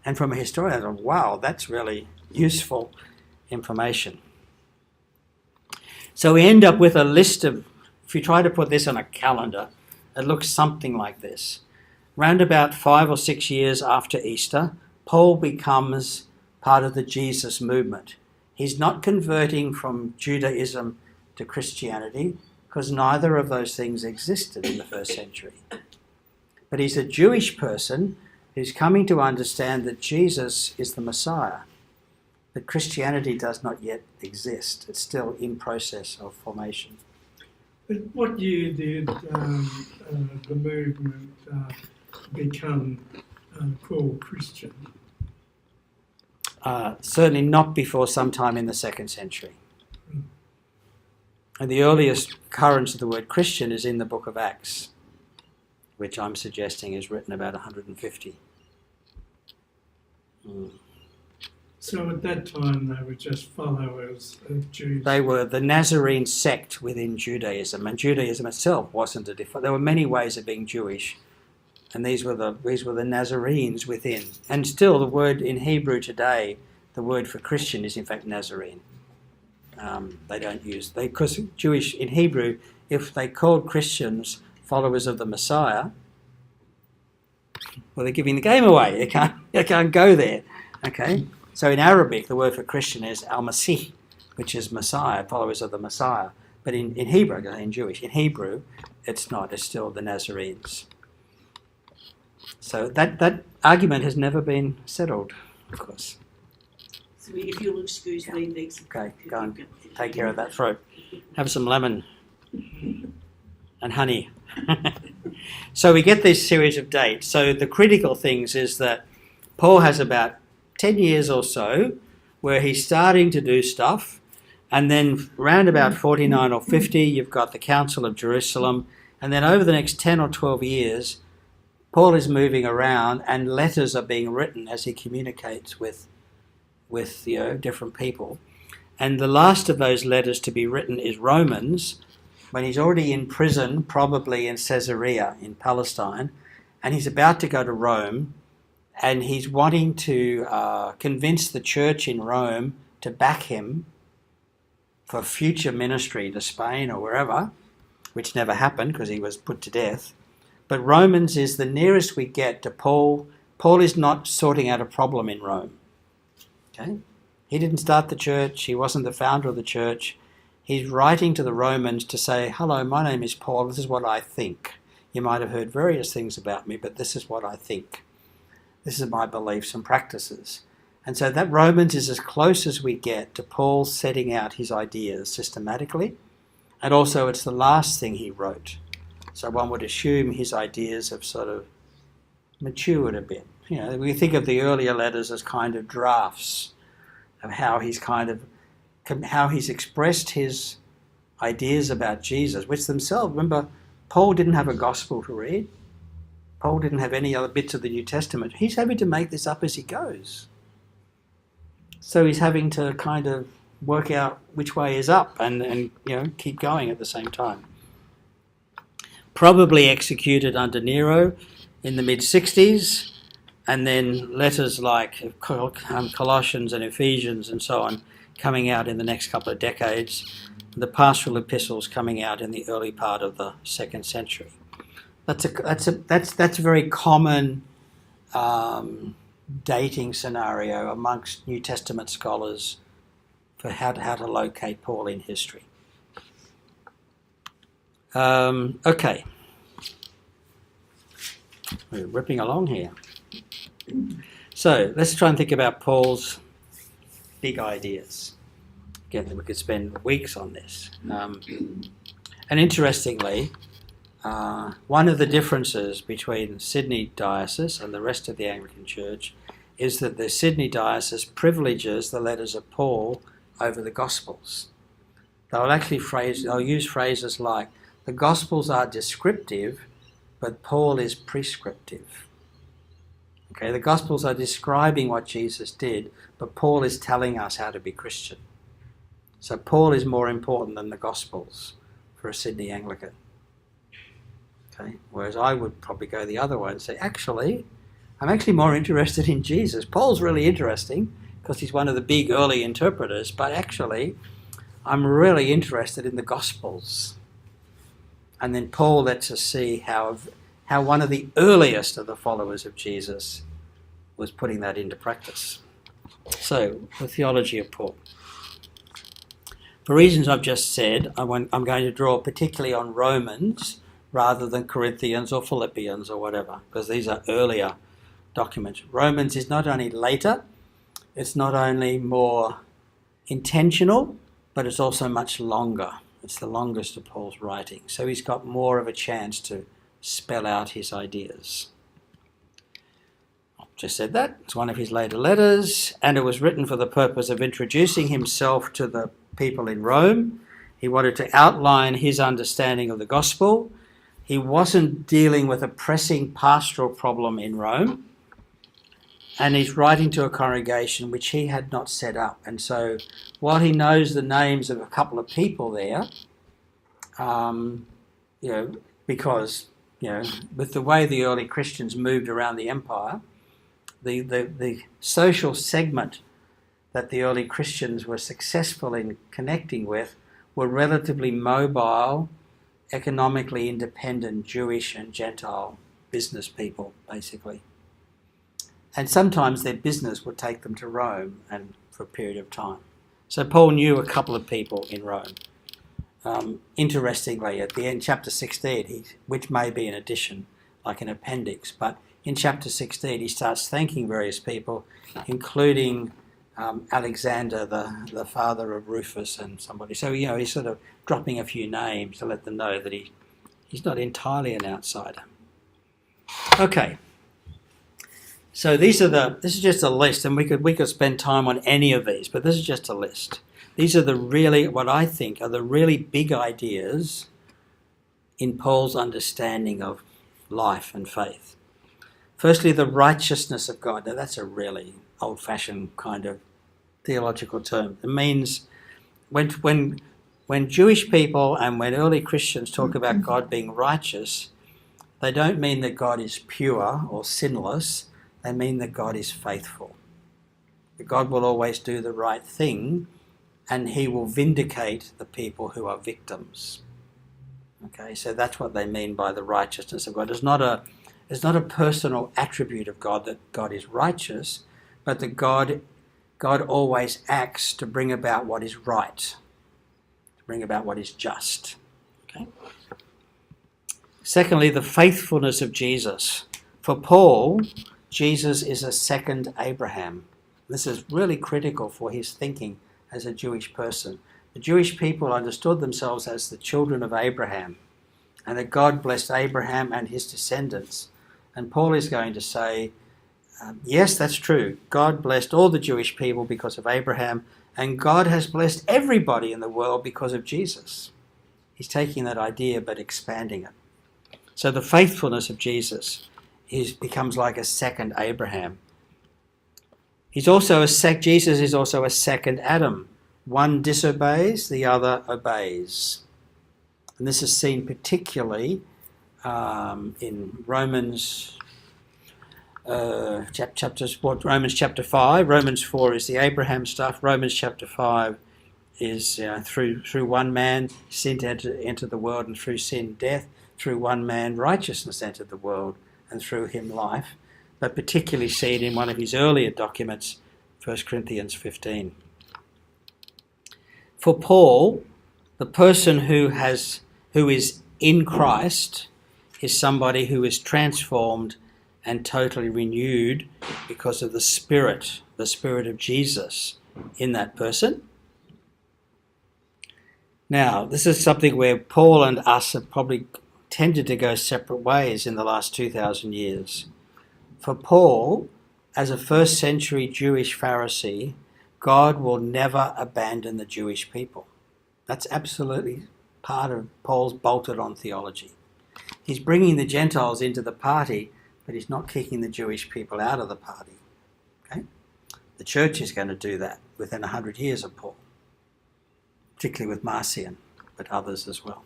A: And from a historian, I thought, wow, that's really useful information. So we end up with a list of, if you try to put this on a calendar, it looks something like this. Round about 5 or 6 years after Easter, Paul becomes part of the Jesus movement. He's not converting from Judaism to Christianity, because neither of those things existed in the first century. But he's a Jewish person who's coming to understand that Jesus is the Messiah, that Christianity does not yet exist. It's still in process of formation.
B: But what year did the movement become called Christian?
A: Certainly not before sometime in the 2nd century. And the earliest occurrence of the word Christian is in the book of Acts, which I'm suggesting is written about 150.
B: So at that time they were just followers of Jews.
A: They were the Nazarene sect within Judaism, and Judaism itself wasn't a different. There were many ways of being Jewish, and these were the Nazarenes within. And still, the word in Hebrew today, the word for Christian is in fact Nazarene. They don't use because Jewish in Hebrew, if they called Christians followers of the Messiah, well, they're giving the game away. You can't go there. Okay. So in Arabic, the word for Christian is al-Masih, which is Messiah, followers of the Messiah. But in Hebrew, in Jewish, in Hebrew, it's not. It's still the Nazarenes. So that argument has never been settled, of course.
F: So if you'll excuse me next.
A: Okay, go and take care of that throat. Have some lemon and honey. So we get this series of dates. So the critical things is that Paul has about 10 years or so where he's starting to do stuff, and then round about 49 or 50 you've got the Council of Jerusalem, and then over the next 10 or 12 years Paul is moving around and letters are being written as he communicates with different people. And the last of those letters to be written is Romans, when he's already in prison, probably in Caesarea in Palestine, and he's about to go to Rome, and he's wanting to convince the church in Rome to back him for future ministry to Spain or wherever, which never happened because he was put to death. But Romans is the nearest we get to Paul. Paul is not sorting out a problem in Rome. Okay? He didn't start the church. He wasn't the founder of the church. He's writing to the Romans to say, hello, my name is Paul. This is what I think. You might have heard various things about me, but this is what I think. This is my beliefs and practices. And so that Romans is as close as we get to Paul setting out his ideas systematically. And also it's the last thing he wrote. So one would assume his ideas have sort of matured a bit. You know, we think of the earlier letters as kind of drafts of how he's expressed his ideas about Jesus, which themselves, remember, Paul didn't have a gospel to read. Paul didn't have any other bits of the New Testament. He's having to make this up as he goes. So he's having to kind of work out which way is up and keep going at the same time. Probably executed under Nero in the mid-60s, and then letters like Colossians and Ephesians and so on coming out in the next couple of decades. The pastoral epistles coming out in the early part of the 2nd century. That's a very common dating scenario amongst New Testament scholars for how to locate Paul in history. Okay. We're ripping along here. So let's try and think about Paul's big ideas. Again, we could spend weeks on this. And interestingly, one of the differences between Sydney Diocese and the rest of the Anglican Church is that the Sydney Diocese privileges the letters of Paul over the Gospels. They'll use phrases like, the Gospels are descriptive, but Paul is prescriptive. Okay, the Gospels are describing what Jesus did, but Paul is telling us how to be Christian. So Paul is more important than the Gospels for a Sydney Anglican. Okay, whereas I would probably go the other way and say, I'm actually more interested in Jesus. Paul's really interesting because he's one of the big early interpreters, but actually I'm really interested in the Gospels. And then Paul lets us see how one of the earliest of the followers of Jesus was putting that into practice. So, the theology of Paul. For reasons I've just said, I'm going to draw particularly on Romans rather than Corinthians or Philippians or whatever, because these are earlier documents. Romans is not only later, it's not only more intentional, but it's also much longer It's the longest of Paul's writing. So he's got more of a chance to spell out his ideas. I've just said that. It's one of his later letters, and it was written for the purpose of introducing himself to the people in Rome. He wanted to outline his understanding of the gospel. He wasn't dealing with a pressing pastoral problem in Rome, and he's writing to a congregation which he had not set up. And so while he knows the names of a couple of people there, because, with the way the early Christians moved around the empire, the social segment that the early Christians were successful in connecting with were relatively mobile, economically independent Jewish and Gentile business people, basically. And sometimes their business would take them to Rome and for a period of time. So Paul knew a couple of people in Rome. Interestingly, at the end, chapter 16, which may be an addition, like an appendix, but in chapter 16 he starts thanking various people, including Alexander, the father of Rufus, and somebody. So, he's sort of dropping a few names to let them know that he's not entirely an outsider. Okay. So this is just a list, and we could spend time on any of these, but this is just a list. These are what I think are the really big ideas in Paul's understanding of life and faith. Firstly, the righteousness of God. Now that's a really old-fashioned kind of theological term. It means when Jewish people and when early Christians talk about God being righteous, they don't mean that God is pure or sinless. They mean that God is faithful. That God will always do the right thing, and he will vindicate the people who are victims. Okay, so that's what they mean by the righteousness of God. It's not a personal attribute of God that God is righteous, but that God always acts to bring about what is right, to bring about what is just. Okay. Secondly, the faithfulness of Jesus. For Paul, Jesus is a second Abraham. This is really critical for his thinking as a Jewish person. The Jewish people understood themselves as the children of Abraham, and that God blessed Abraham and his descendants. And Paul is going to say, yes, that's true. God blessed all the Jewish people because of Abraham, and God has blessed everybody in the world because of Jesus. He's taking that idea but expanding it. So the faithfulness of Jesus becomes like a second Abraham. Jesus is also a second Adam. One disobeys, the other obeys. And this is seen particularly in Romans Romans chapter 5. Romans 4 is the Abraham stuff. Romans chapter 5 is through one man sin entered the world, and through sin death. Through one man righteousness entered the world, and through him life. But particularly seen in one of his earlier documents, 1 Corinthians 15. For Paul, the person who is in Christ is somebody who is transformed and totally renewed because of the Spirit of Jesus in that person. Now, this is something where Paul and us have probably tended to go separate ways in the last 2,000 years. For Paul, as a first century Jewish Pharisee, God will never abandon the Jewish people. That's absolutely part of Paul's bolted-on theology. He's bringing the Gentiles into the party, but he's not kicking the Jewish people out of the party. Okay? The church is going to do that within 100 years of Paul, particularly with Marcion, but others as well.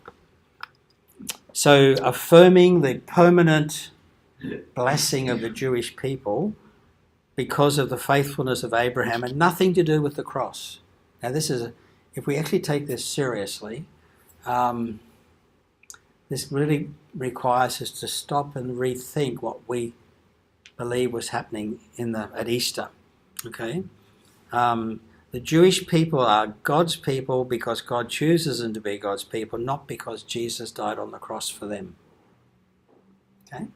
A: So affirming the permanent blessing of the Jewish people because of the faithfulness of Abraham, and nothing to do with the cross. Now if we actually take this seriously, this really requires us to stop and rethink what we believe was happening at Easter. Okay? The Jewish people are God's people because God chooses them to be God's people, not because Jesus died on the cross for them. Okay?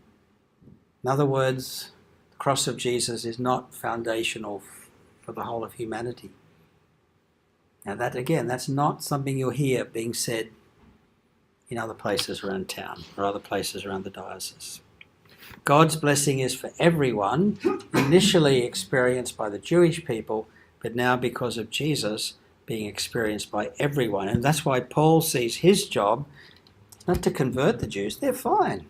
A: In other words, the cross of Jesus is not foundational for the whole of humanity. Now that, again, that's not something you'll hear being said in other places around town or other places around the diocese. God's blessing is for everyone, initially experienced by the Jewish people, but now because of Jesus being experienced by everyone. And that's why Paul sees his job not to convert the Jews, they're fine.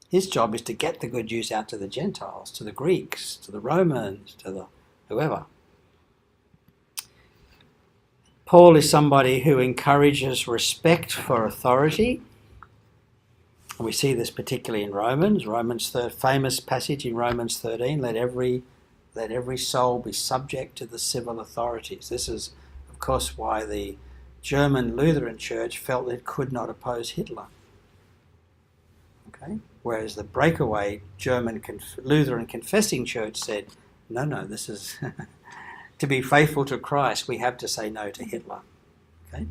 A: His job is to get the good news out to the Gentiles, to the Greeks, to the Romans, to the whoever. Paul is somebody who encourages respect for authority. And we see this particularly in Romans. Famous passage in Romans 13, let every soul be subject to the civil authorities. This is, of course, why the German Lutheran Church felt it could not oppose Hitler. Okay? Whereas the breakaway German Lutheran Confessing Church said, no, this is to be faithful to Christ, we have to say no to Hitler. Okay?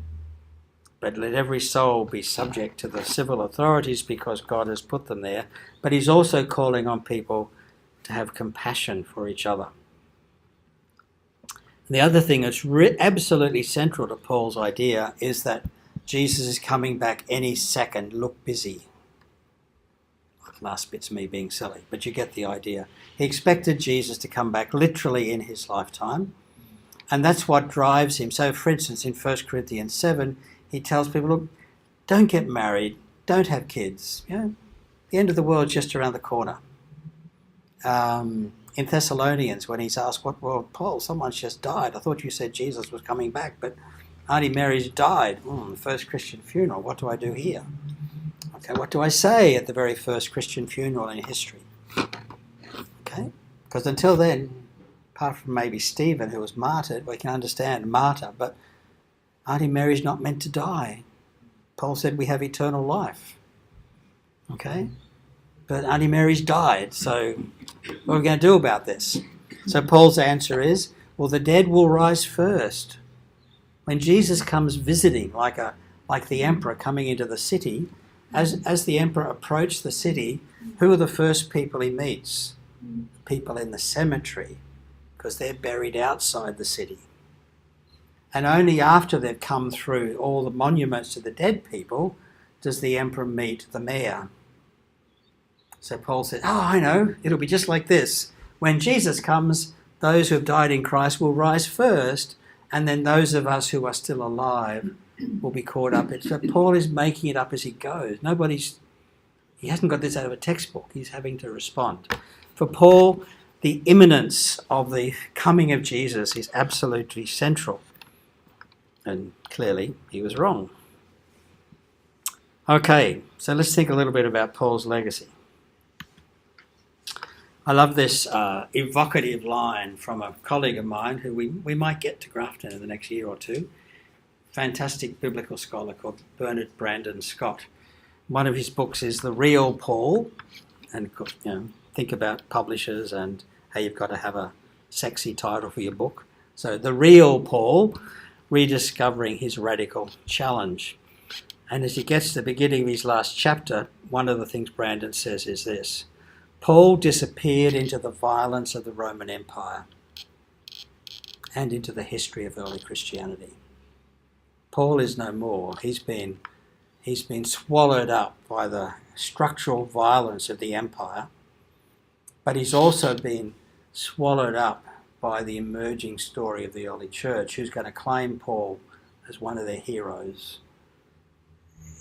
A: But let every soul be subject to the civil authorities because God has put them there. But he's also calling on people to have compassion for each other. And the other thing that's absolutely central to Paul's idea is that Jesus is coming back any second. Look busy. Last bit's me being silly, but you get the idea. He expected Jesus to come back literally in his lifetime, and that's what drives him. So, for instance, in 1 Corinthians 7, he tells people, look, don't get married, don't have kids. You know, the end of the world's just around the corner. In Thessalonians, when he's asked, well, Paul, someone's just died. I thought you said Jesus was coming back, but Auntie Mary's died. The first Christian funeral. What do I do here? Okay, what do I say at the very first Christian funeral in history? Okay, because until then, apart from maybe Stephen, who was martyred, we can understand martyr, but Auntie Mary's not meant to die. Paul said we have eternal life. Okay, but Auntie Mary's died, so what are we going to do about this? So Paul's answer is, well, the dead will rise first. When Jesus comes visiting, like the emperor coming into the city, as the emperor approached the city, who are the first people he meets? People in the cemetery, because they're buried outside the city. And only after they've come through all the monuments to the dead people does the emperor meet the mayor. So Paul said, I know, it'll be just like this. When Jesus comes, those who have died in Christ will rise first, and then those of us who are still alive will be caught up. So Paul is making it up as he goes. He hasn't got this out of a textbook. He's having to respond. For Paul, the imminence of the coming of Jesus is absolutely central. And clearly, he was wrong. Okay, so let's think a little bit about Paul's legacy. I love this evocative line from a colleague of mine who we might get to Grafton in the next year or two. Fantastic biblical scholar called Bernard Brandon Scott. One of his books is The Real Paul, and think about publishers and how you've got to have a sexy title for your book. So The Real Paul, rediscovering his radical challenge. And as he gets to the beginning of his last chapter, one of the things Brandon says is this: Paul disappeared into the violence of the Roman Empire and into the history of early Christianity. Paul is no more. He's been swallowed up by the structural violence of the empire, but he's also been swallowed up by the emerging story of the early church, who's going to claim Paul as one of their heroes,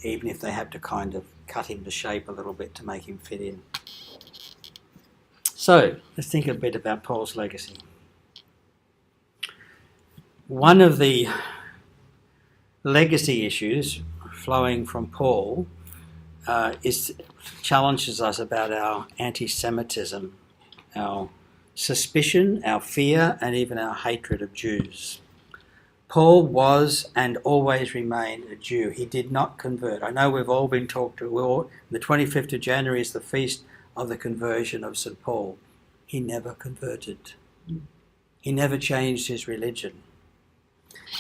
A: even if they have to kind of cut him to shape a little bit to make him fit in. So, let's think a bit about Paul's legacy. One of the legacy issues flowing from Paul challenges us about our anti-Semitism, our suspicion, our fear, and even our hatred of Jews. Paul was and always remained a Jew. He did not convert. I know we've all been talked to. The 25th of January is the feast of the conversion of St. Paul. He never converted. He never changed his religion.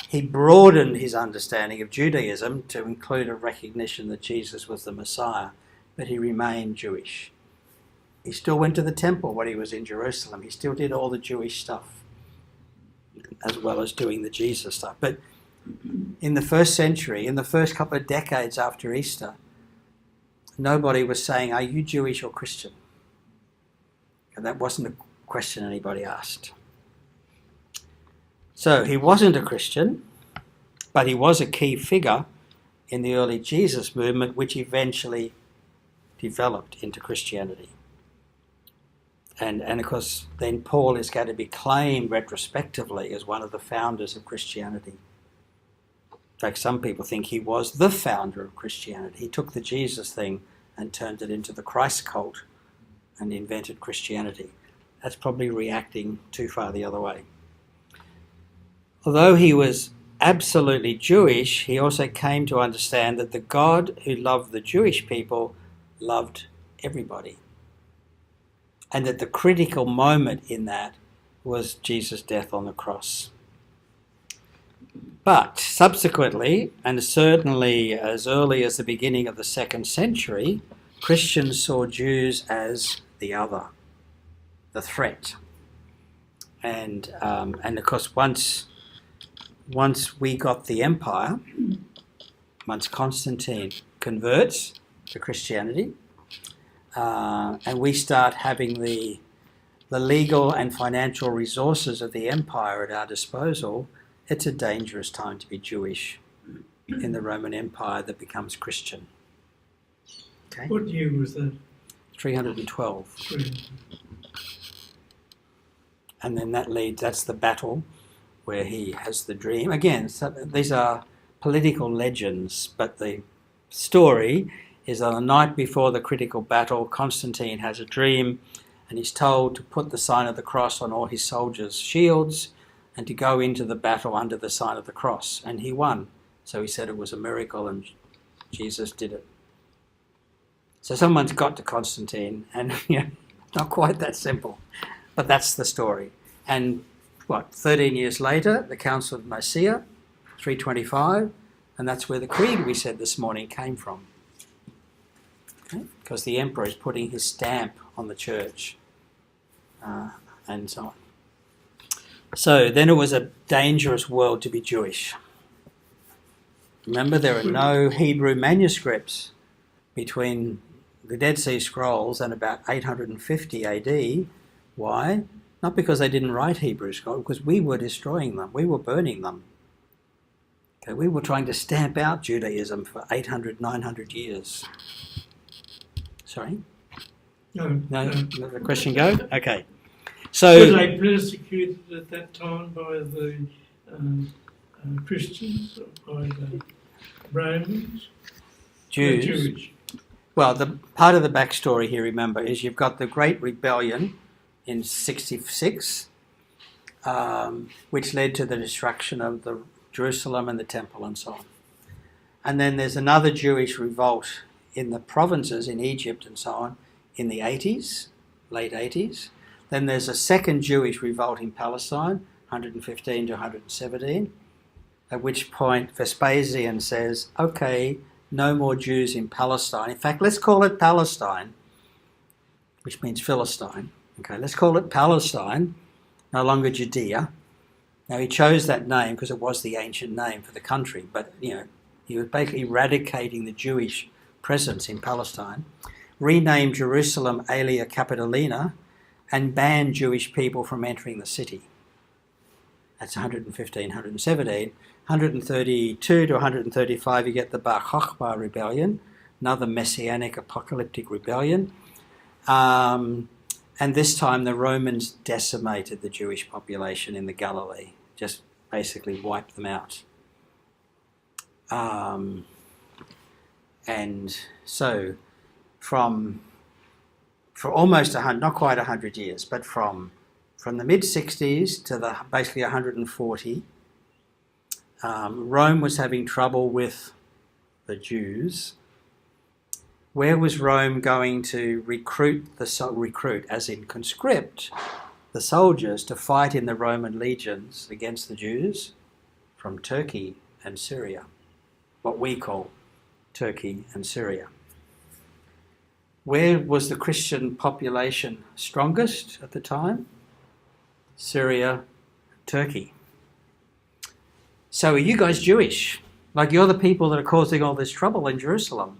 A: He broadened his understanding of Judaism to include a recognition that Jesus was the Messiah, but he remained Jewish. He still went to the temple when he was in Jerusalem. He still did all the Jewish stuff. as well as doing the Jesus stuff. But in the first century, in the first couple of decades after Easter, nobody was saying, are you Jewish or Christian? And that wasn't a question anybody asked. So he wasn't a Christian, but he was a key figure in the early Jesus movement, which eventually developed into Christianity. And of course, then Paul is going to be claimed retrospectively as one of the founders of Christianity. In fact, some people think he was the founder of Christianity. He took the Jesus thing and turned it into the Christ cult and invented Christianity. That's probably reacting too far the other way. Although he was absolutely Jewish, he also came to understand that the God who loved the Jewish people loved everybody. And that the critical moment in that was Jesus' death on the cross. But subsequently, and certainly as early as the beginning of the 2nd century, Christians saw Jews as the other, the threat. And of course, once we got the empire, once Constantine converts to Christianity, and we start having the legal and financial resources of the empire at our disposal, it's a dangerous time to be Jewish in the Roman Empire that becomes Christian. Okay?
B: What year was that?
A: 312. And then that's the battle where he has the dream. Again, so these are political legends, but the story is on the night before the critical battle, Constantine has a dream and he's told to put the sign of the cross on all his soldiers' shields and to go into the battle under the sign of the cross. And he won. So he said it was a miracle and Jesus did it. So someone's got to Constantine and not quite that simple, but that's the story. And 13 years later, the Council of Nicaea, 325, and that's where the creed we said this morning came from. Okay? Because the emperor is putting his stamp on the church and so on. So then it was a dangerous world to be Jewish. Remember, there are no Hebrew manuscripts between the Dead Sea Scrolls and about 850 AD. Why? Not because they didn't write Hebrew Scrolls, because we were destroying them. We were burning them. Okay, we were trying to stamp out Judaism for 800, 900 years. Sorry?
B: No.
A: Let the question go? Okay. So,
B: were they persecuted at that time by the Christians or by the Romans?
A: Jews.
B: Jewish.
A: Well, the part of the backstory here, remember, is you've got the Great Rebellion in 66, which led to the destruction of the Jerusalem and the temple and so on. And then there's another Jewish revolt in the provinces in Egypt and so on in the 80s, late 80s. Then there's a second Jewish revolt in Palestine, 115 to 117, at which point Vespasian says, okay, no more Jews in Palestine. In fact, let's call it Palestine, which means Philistine. Okay, let's call it Palestine, no longer Judea. Now, he chose that name because it was the ancient name for the country, but, he was basically eradicating the Jewish presence in Palestine, renamed Jerusalem Aelia Capitolina, and banned Jewish people from entering the city. That's 115, 117. 132 to 135, you get the Bar Kokhba rebellion, another messianic apocalyptic rebellion. And this time the Romans decimated the Jewish population in the Galilee, just basically wiped them out. And so for almost not quite 100 years, but from the mid-60s to basically 140, Rome was having trouble with the Jews. Where was Rome going to recruit, as in conscript, the soldiers to fight in the Roman legions against the Jews? From Turkey and Syria, what we call Turkey and Syria. Where was the Christian population strongest at the time? Syria, Turkey. so are you guys Jewish? Like, you're the people that are causing all this trouble in Jerusalem.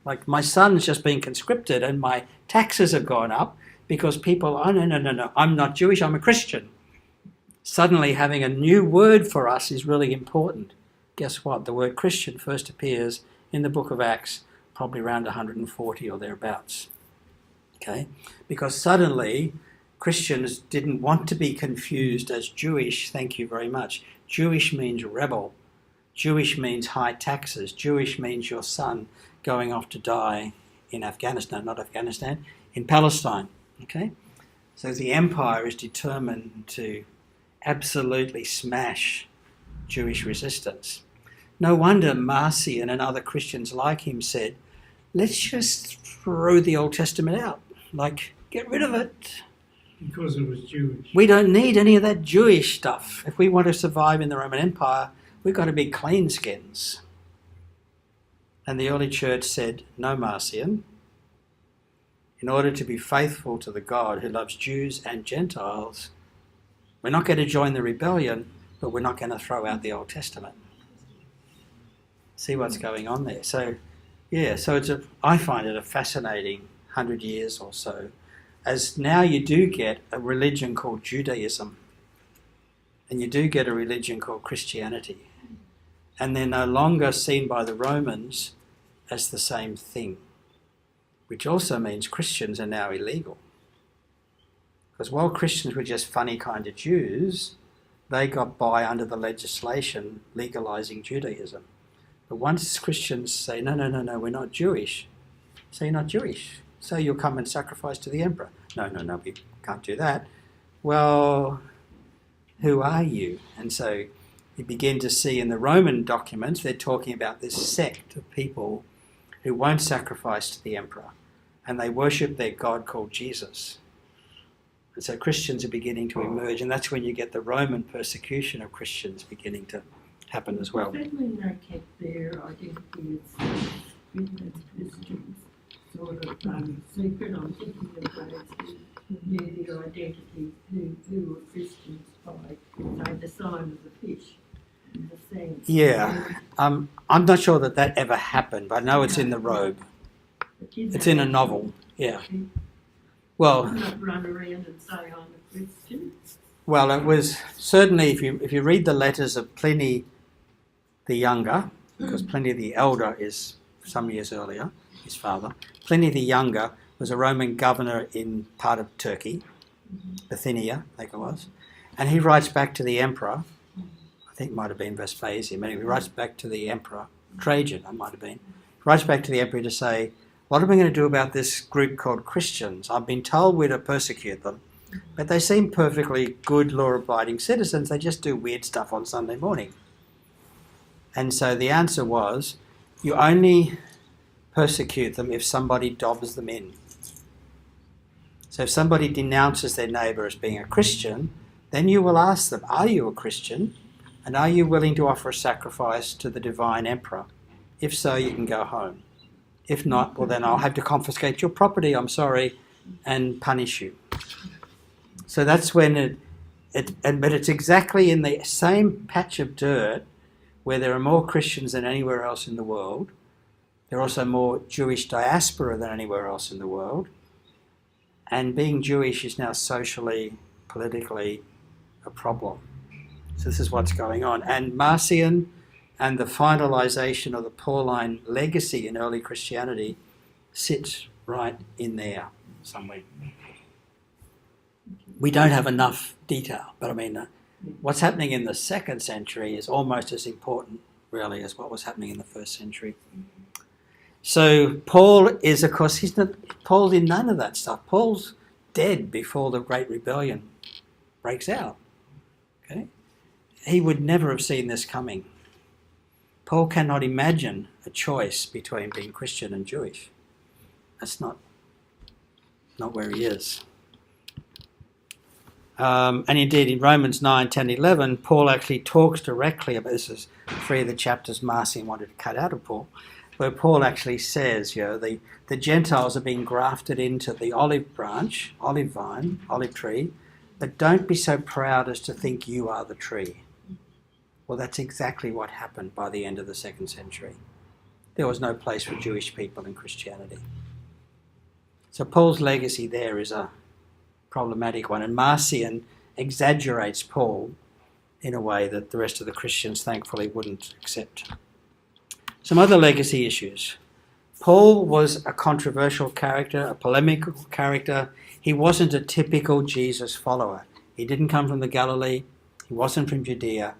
A: Like, my son's just been conscripted and my taxes have gone up because people, oh, no, I'm not Jewish, I'm a Christian. Suddenly having a new word for us is really important. Guess what? The word Christian first appears in the book of Acts, probably around 140 or thereabouts. Okay? Because suddenly Christians didn't want to be confused as Jewish, thank you very much. Jewish means rebel. Jewish means high taxes. Jewish means your son going off to die in Afghanistan, not Afghanistan, in Palestine. Okay? So the empire is determined to absolutely smash Jewish resistance. No wonder Marcion and other Christians like him said, let's just throw the Old Testament out. Like, get rid of it.
B: Because it was Jewish.
A: We don't need any of that Jewish stuff. If we want to survive in the Roman Empire, we've got to be cleanskins. And the early church said, no, Marcion. In order to be faithful to the God who loves Jews and Gentiles, we're not going to join the rebellion, but we're not going to throw out the Old Testament. See what's going on there. So, yeah, so I find it a fascinating 100 years or so, as now you do get a religion called Judaism, and you do get a religion called Christianity, and they're no longer seen by the Romans as the same thing, which also means Christians are now illegal. Because while Christians were just funny kind of Jews, they got by under the legislation legalising Judaism. But once Christians say, no, we're not Jewish, so you're not Jewish, so you'll come and sacrifice to the emperor. No, we can't do that. Well, who are you? And so you begin to see in the Roman documents, they're talking about this sect of people who won't sacrifice to the emperor, and they worship their God called Jesus. And so Christians are beginning to emerge, and that's when you get the Roman persecution of Christians beginning to happen as well.
C: Does that mean they kept their identity as Christians sort of secret? I'm thinking of those who knew their identity, who were Christians by, say, the sign of the fish in the sand.
A: Yeah, I'm not sure that ever happened, but I know it's in the robe. It's in a novel, yeah. Well,
C: not run around and say I'm a Christian.
A: Well, it was certainly, if you read the letters of Pliny the Younger, because Pliny the Elder is some years earlier, his father. Pliny the Younger was a Roman governor in part of Turkey, Bithynia, I think it was, and he writes back to the emperor, I think it might have been Vespasian, but he writes back to the emperor, Trajan, it might have been, he writes back to the emperor to say, what are we going to do about this group called Christians? I've been told we're to persecute them, but they seem perfectly good, law-abiding citizens. They just do weird stuff on Sunday morning. And so the answer was, you only persecute them if somebody dobs them in. So if somebody denounces their neighbour as being a Christian, then you will ask them, are you a Christian? And are you willing to offer a sacrifice to the divine emperor? If so, you can go home. If not, well then I'll have to confiscate your property, I'm sorry, and punish you. So that's when but it's exactly in the same patch of dirt where there are more Christians than anywhere else in the world. There are also more Jewish diaspora than anywhere else in the world. And being Jewish is now socially, politically a problem. So this is what's going on. And Marcion and the finalisation of the Pauline legacy in early Christianity sits right in there somewhere. We don't have enough detail, but I mean, what's happening in the 2nd century is almost as important, really, as what was happening in the 1st century. So Paul is, of course, Paul did none of that stuff. Paul's dead before the Great Rebellion breaks out. Okay, he would never have seen this coming. Paul cannot imagine a choice between being Christian and Jewish. That's not where he is. And indeed, in Romans 9, 10, 11, Paul actually talks directly about this. Is 3 of the chapters Marcion wanted to cut out of Paul, where Paul actually says, the Gentiles are being grafted into the olive branch, olive vine, olive tree, but don't be so proud as to think you are the tree. Well, that's exactly what happened by the end of the 2nd century. There was no place for Jewish people in Christianity. So Paul's legacy there is a problematic one, and Marcion exaggerates Paul in a way that the rest of the Christians thankfully wouldn't accept. Some other legacy issues. Paul was a controversial character, a polemical character. He wasn't a typical Jesus follower. He didn't come from the Galilee. He wasn't from Judea.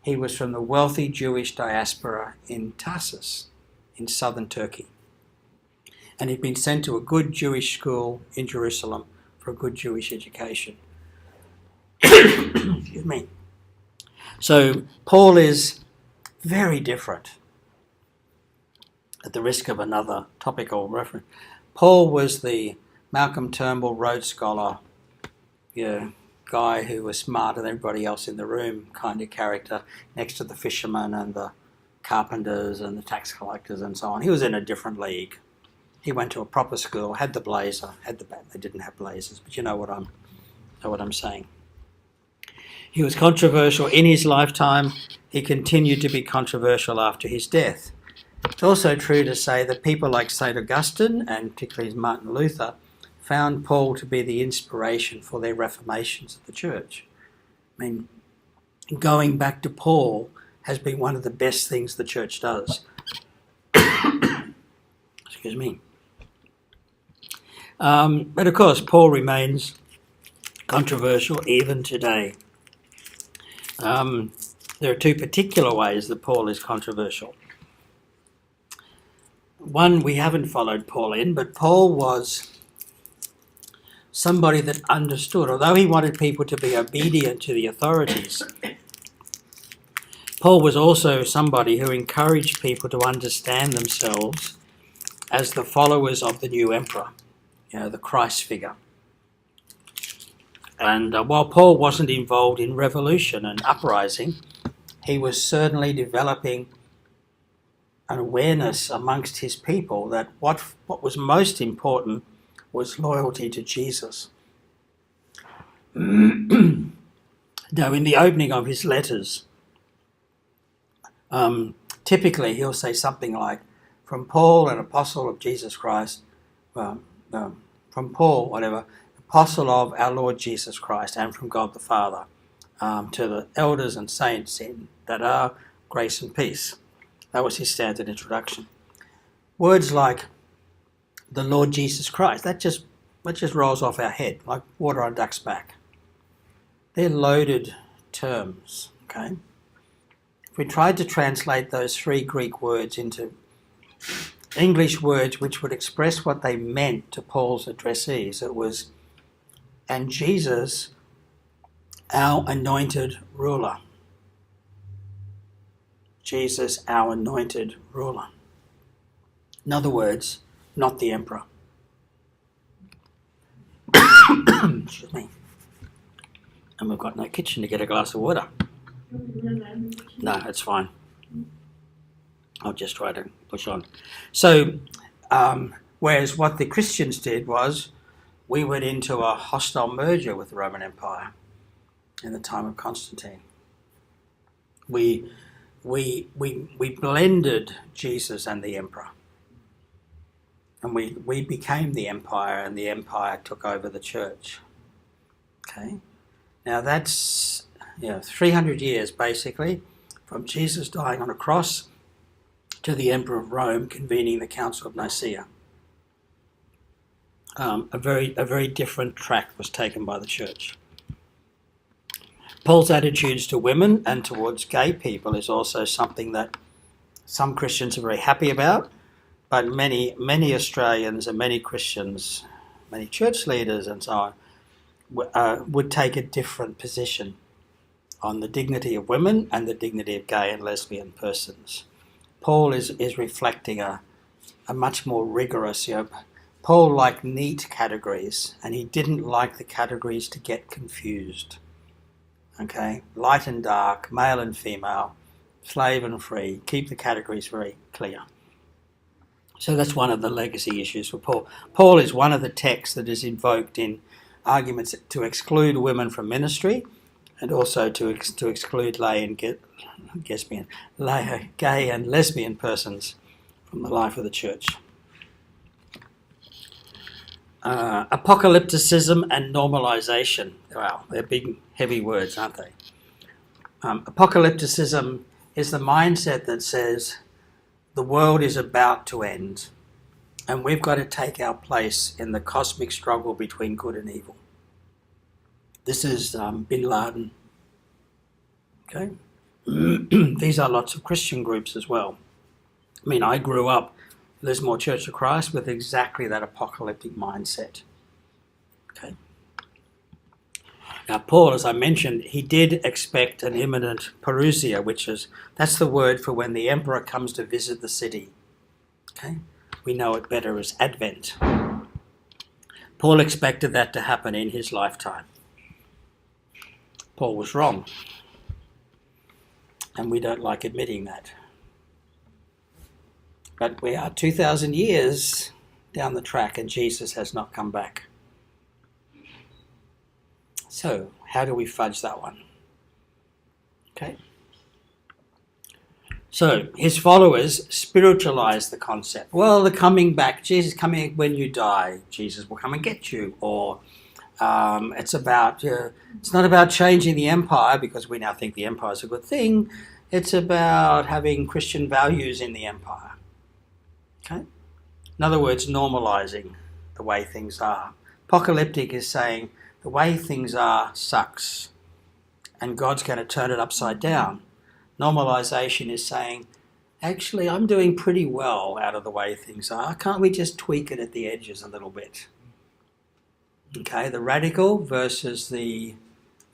A: He was from the wealthy Jewish diaspora in Tarsus, in southern Turkey. And he'd been sent to a good Jewish school in Jerusalem for a good Jewish education. Excuse me. So Paul is very different. At the risk of another topical reference, Paul was the Malcolm Turnbull Rhodes Scholar, guy who was smarter than everybody else in the room kind of character, next to the fishermen and the carpenters and the tax collectors and so on. He was in a different league. He went to a proper school, had the blazer, they didn't have blazers, but you know what I'm saying. He was controversial in his lifetime. He continued to be controversial after his death. It's also true to say that people like St. Augustine, and particularly Martin Luther, found Paul to be the inspiration for their reformations of the church. I mean, going back to Paul has been one of the best things the church does. Excuse me. But of course, Paul remains controversial even today. There are two particular ways that Paul is controversial. One we haven't followed Paul in, but Paul was somebody that understood, although he wanted people to be obedient to the authorities, Paul was also somebody who encouraged people to understand themselves as the followers of the new emperor, the Christ figure. And while Paul wasn't involved in revolution and uprising, he was certainly developing an awareness amongst his people that what was most important was loyalty to Jesus. Now, in the opening of his letters, typically he'll say something like, from Paul, an apostle of Jesus Christ, from Paul, whatever, apostle of our Lord Jesus Christ, and from God the Father, to the elders and saints that are grace and peace. That was his standard introduction. Words like the Lord Jesus Christ, that just rolls off our head like water on a duck's back. They're loaded terms, okay? If we tried to translate those three Greek words into English words which would express what they meant to Paul's addressees, it was, and Jesus, our anointed ruler. Jesus, our anointed ruler. In other words, not the emperor. Excuse me. And we've got no kitchen to get a glass of water. No, it's fine. I'll just try to push on. So, whereas what the Christians did was, we went into a hostile merger with the Roman Empire in the time of Constantine. We blended Jesus and the emperor. And we became the empire, and the empire took over the church. Okay? Now that's 300 years basically, from Jesus dying on a cross to the Emperor of Rome convening the Council of Nicaea. A very different track was taken by the church. Paul's attitudes to women and towards gay people is also something that some Christians are very happy about, but many Australians and many Christians, many church leaders and so on, would take a different position on the dignity of women and the dignity of gay and lesbian persons. Paul is reflecting a much more rigorous, Paul liked neat categories, and he didn't like the categories to get confused. Okay, light and dark, male and female, slave and free, keep the categories very clear. So that's one of the legacy issues for Paul. Paul is one of the texts that is invoked in arguments to exclude women from ministry, and also to exclude gay and lesbian persons from the life of the church. Apocalypticism and normalization. Wow, they're big, heavy words, aren't they? Apocalypticism is the mindset that says the world is about to end and we've got to take our place in the cosmic struggle between good and evil. This is Bin Laden. Okay? These are lots of Christian groups as well. I mean, I grew up in Lismore Church of Christ with exactly that apocalyptic mindset. Okay? Now, Paul, as I mentioned, he did expect an imminent parousia, that's the word for when the emperor comes to visit the city. Okay? We know it better as Advent. Paul expected that to happen in his lifetime. Paul was wrong. And we don't like admitting that. But we are 2,000 years down the track and Jesus has not come back. So, how do we fudge that one? Okay. So, his followers spiritualized the concept. Well, the coming back, Jesus coming when you die, Jesus will come and get you. Or it's not about changing the empire, because we now think the empire is a good thing. It's about having Christian values in the empire. Okay? In other words, normalizing the way things are. Apocalyptic is saying the way things are sucks and God's going to turn it upside down. Normalization is saying, actually, I'm doing pretty well out of the way things are. Can't we just tweak it at the edges a little bit? Okay, the radical versus the,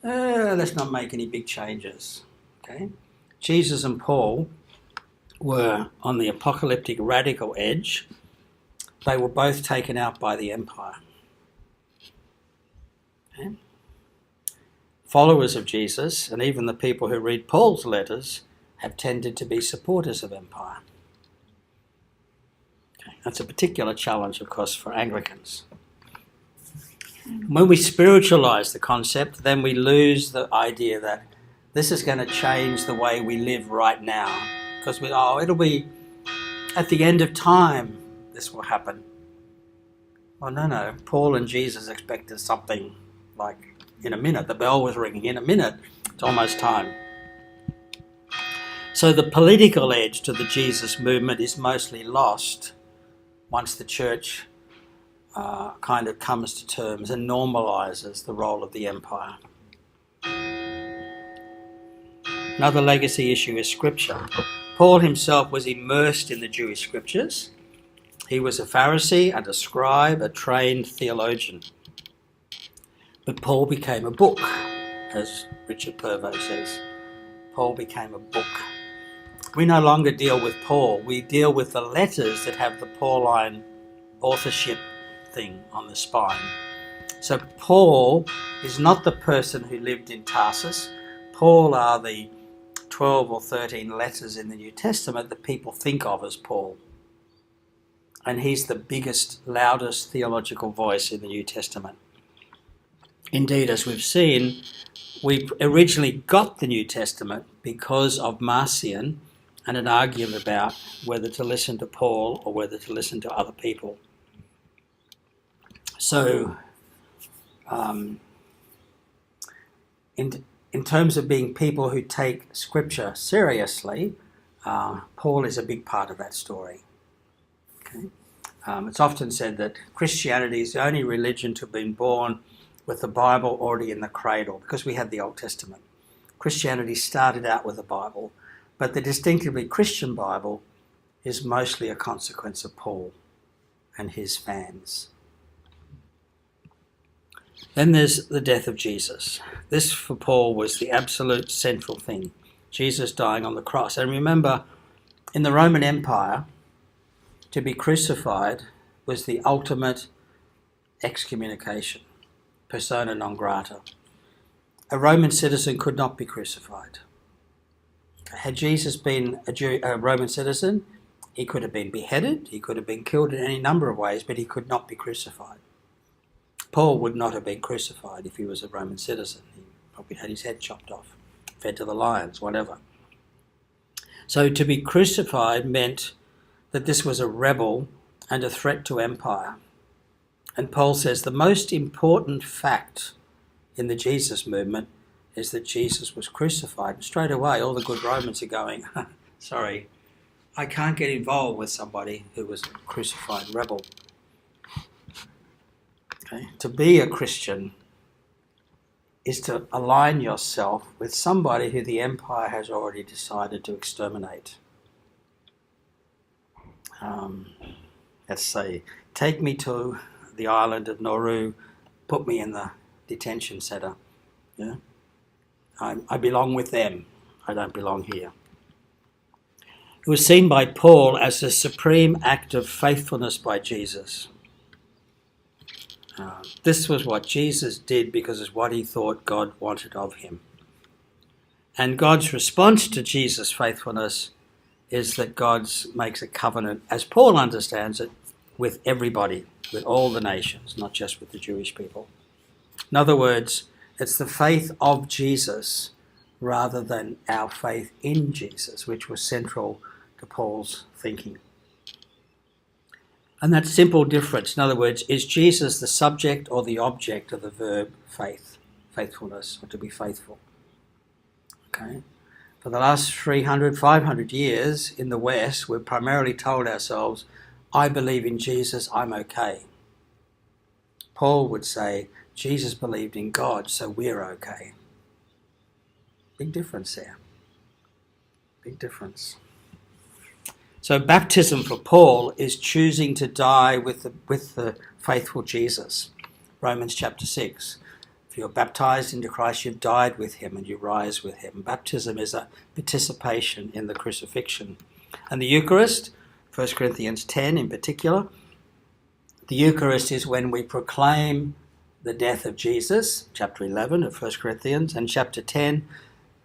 A: let's not make any big changes. Okay, Jesus and Paul were on the apocalyptic radical edge. They were both taken out by the empire. Okay. Followers of Jesus, and even the people who read Paul's letters, have tended to be supporters of empire. Okay. That's a particular challenge, of course, for Anglicans. When we spiritualize the concept, then we lose the idea that this is going to change the way we live right now. Because it'll be at the end of time this will happen. Well, no. Paul and Jesus expected something like in a minute. The bell was ringing. In a minute, it's almost time. So the political edge to the Jesus movement is mostly lost once the church kind of comes to terms and normalizes the role of the empire. Another legacy issue is scripture. Paul himself was immersed in the Jewish scriptures. He was a Pharisee and a scribe, a trained theologian. But Paul became a book, as Richard Purvo says. Paul became a book. We no longer deal with Paul. We deal with the letters that have the Pauline authorship thing on the spine. So Paul is not the person who lived in Tarsus. Paul are the 12 or 13 letters in the New Testament that people think of as Paul. And he's the biggest, loudest theological voice in the New Testament. Indeed, as we've seen, we originally got the New Testament because of Marcion and an argument about whether to listen to Paul or whether to listen to other people. So, in terms of being people who take Scripture seriously, Paul is a big part of that story. Okay? It's often said that Christianity is the only religion to have been born with the Bible already in the cradle, because we had the Old Testament. Christianity started out with the Bible, but the distinctively Christian Bible is mostly a consequence of Paul and his fans. Then there's the death of Jesus. This, for Paul, was the absolute central thing. Jesus dying on the cross. And remember, in the Roman Empire, to be crucified was the ultimate excommunication, persona non grata. A Roman citizen could not be crucified. Had Jesus been a Roman citizen, he could have been beheaded, he could have been killed in any number of ways, but he could not be crucified. Paul would not have been crucified if he was a Roman citizen. He Probably had his head chopped off, fed to the lions, whatever. So to be crucified meant that this was a rebel and a threat to empire. And Paul says the most important fact in the Jesus movement is that Jesus was crucified. And straight away, all the good Romans are going, sorry, I can't get involved with somebody who was a crucified rebel. Okay? To be a Christian is to align yourself with somebody who the empire has already decided to exterminate. Let's say, take me to the island of Nauru, put me in the detention centre. Yeah? I belong with them. I don't belong here. It was seen by Paul as a supreme act of faithfulness by Jesus. This was what Jesus did because it's what he thought God wanted of him. And God's response to Jesus' faithfulness is that God makes a covenant, as Paul understands it, with everybody, with all the nations, not just with the Jewish people. In other words, it's the faith of Jesus rather than our faith in Jesus, which was central to Paul's thinking. And that simple difference, in other words, is Jesus the subject or the object of the verb faith, faithfulness, or to be faithful? Okay. For the last 300, 500 years in the West, we've primarily told ourselves, I believe in Jesus, I'm okay. Paul would say, Jesus believed in God, so we're okay. Big difference there. Big difference. So baptism for Paul is choosing to die with the faithful Jesus. Romans chapter 6. If you're baptized into Christ, you've died with him and you rise with him. Baptism is a participation in the crucifixion. And the Eucharist, 1 Corinthians 10 in particular, the Eucharist is when we proclaim the death of Jesus, chapter 11 of 1 Corinthians, and chapter 10,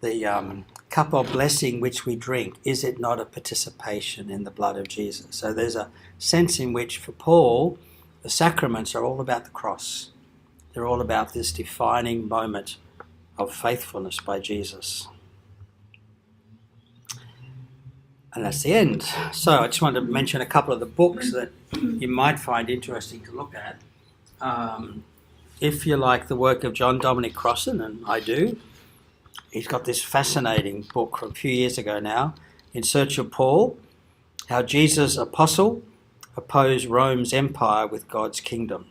A: the cup of blessing which we drink, is it not a participation in the blood of Jesus? So there's a sense in which, for Paul, the sacraments are all about the cross. They're all about this defining moment of faithfulness by Jesus. And that's the end. So I just wanted to mention a couple of the books that you might find interesting to look at. If you like the work of John Dominic Crossan, and I do, he's got this fascinating book from a few years ago now, In Search of Paul, How Jesus, Apostle, Opposed Rome's Empire with God's Kingdom.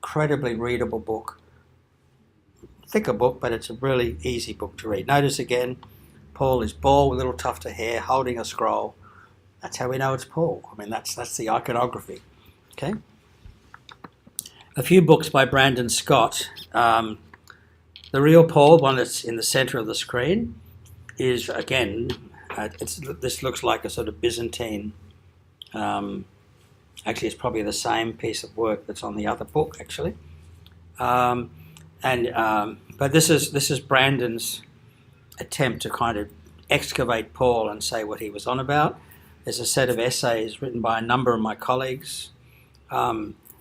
A: Incredibly readable book. Thicker book, but it's a really easy book to read. Notice again, Paul is bald with little tuft of hair, holding a scroll. That's how we know it's Paul. I mean, that's the iconography. Okay? A few books by Brandon Scott. The real Paul, one that's in the centre of the screen, is, again, this looks like a sort of Byzantine, actually it's probably the same piece of work that's on the other book, actually. But this is Brandon's attempt to kind of excavate Paul and say what he was on about. There's a set of essays written by a number of my colleagues.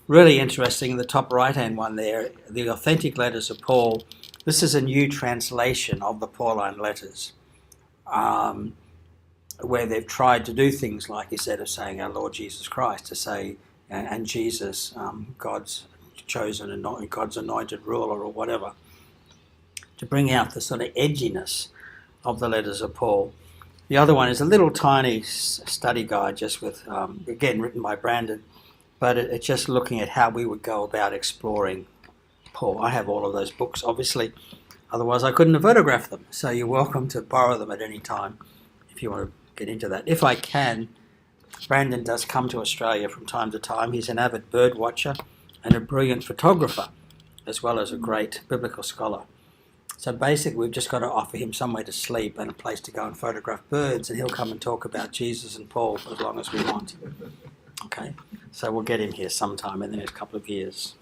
A: Really interesting, in the top right-hand one there, the authentic letters of Paul. This is a new translation of the Pauline letters, where they've tried to do things like, instead of saying our Lord Jesus Christ, to say, and Jesus, God's chosen and God's anointed ruler or whatever, to bring out the sort of edginess of the letters of Paul. The other one is a little tiny study guide, just with, again, written by Brandon, but it's just looking at how we would go about exploring Paul. I have all of those books, obviously, otherwise I couldn't have photographed them, so you're welcome to borrow them at any time if you want to get into that. If I can, Brandon does come to Australia from time to time. He's an avid bird watcher and a brilliant photographer, as well as a great biblical scholar. So basically, we've just got to offer him somewhere to sleep and a place to go and photograph birds, and he'll come and talk about Jesus and Paul for as long as we want. Okay, so we'll get him here sometime in the next couple of years.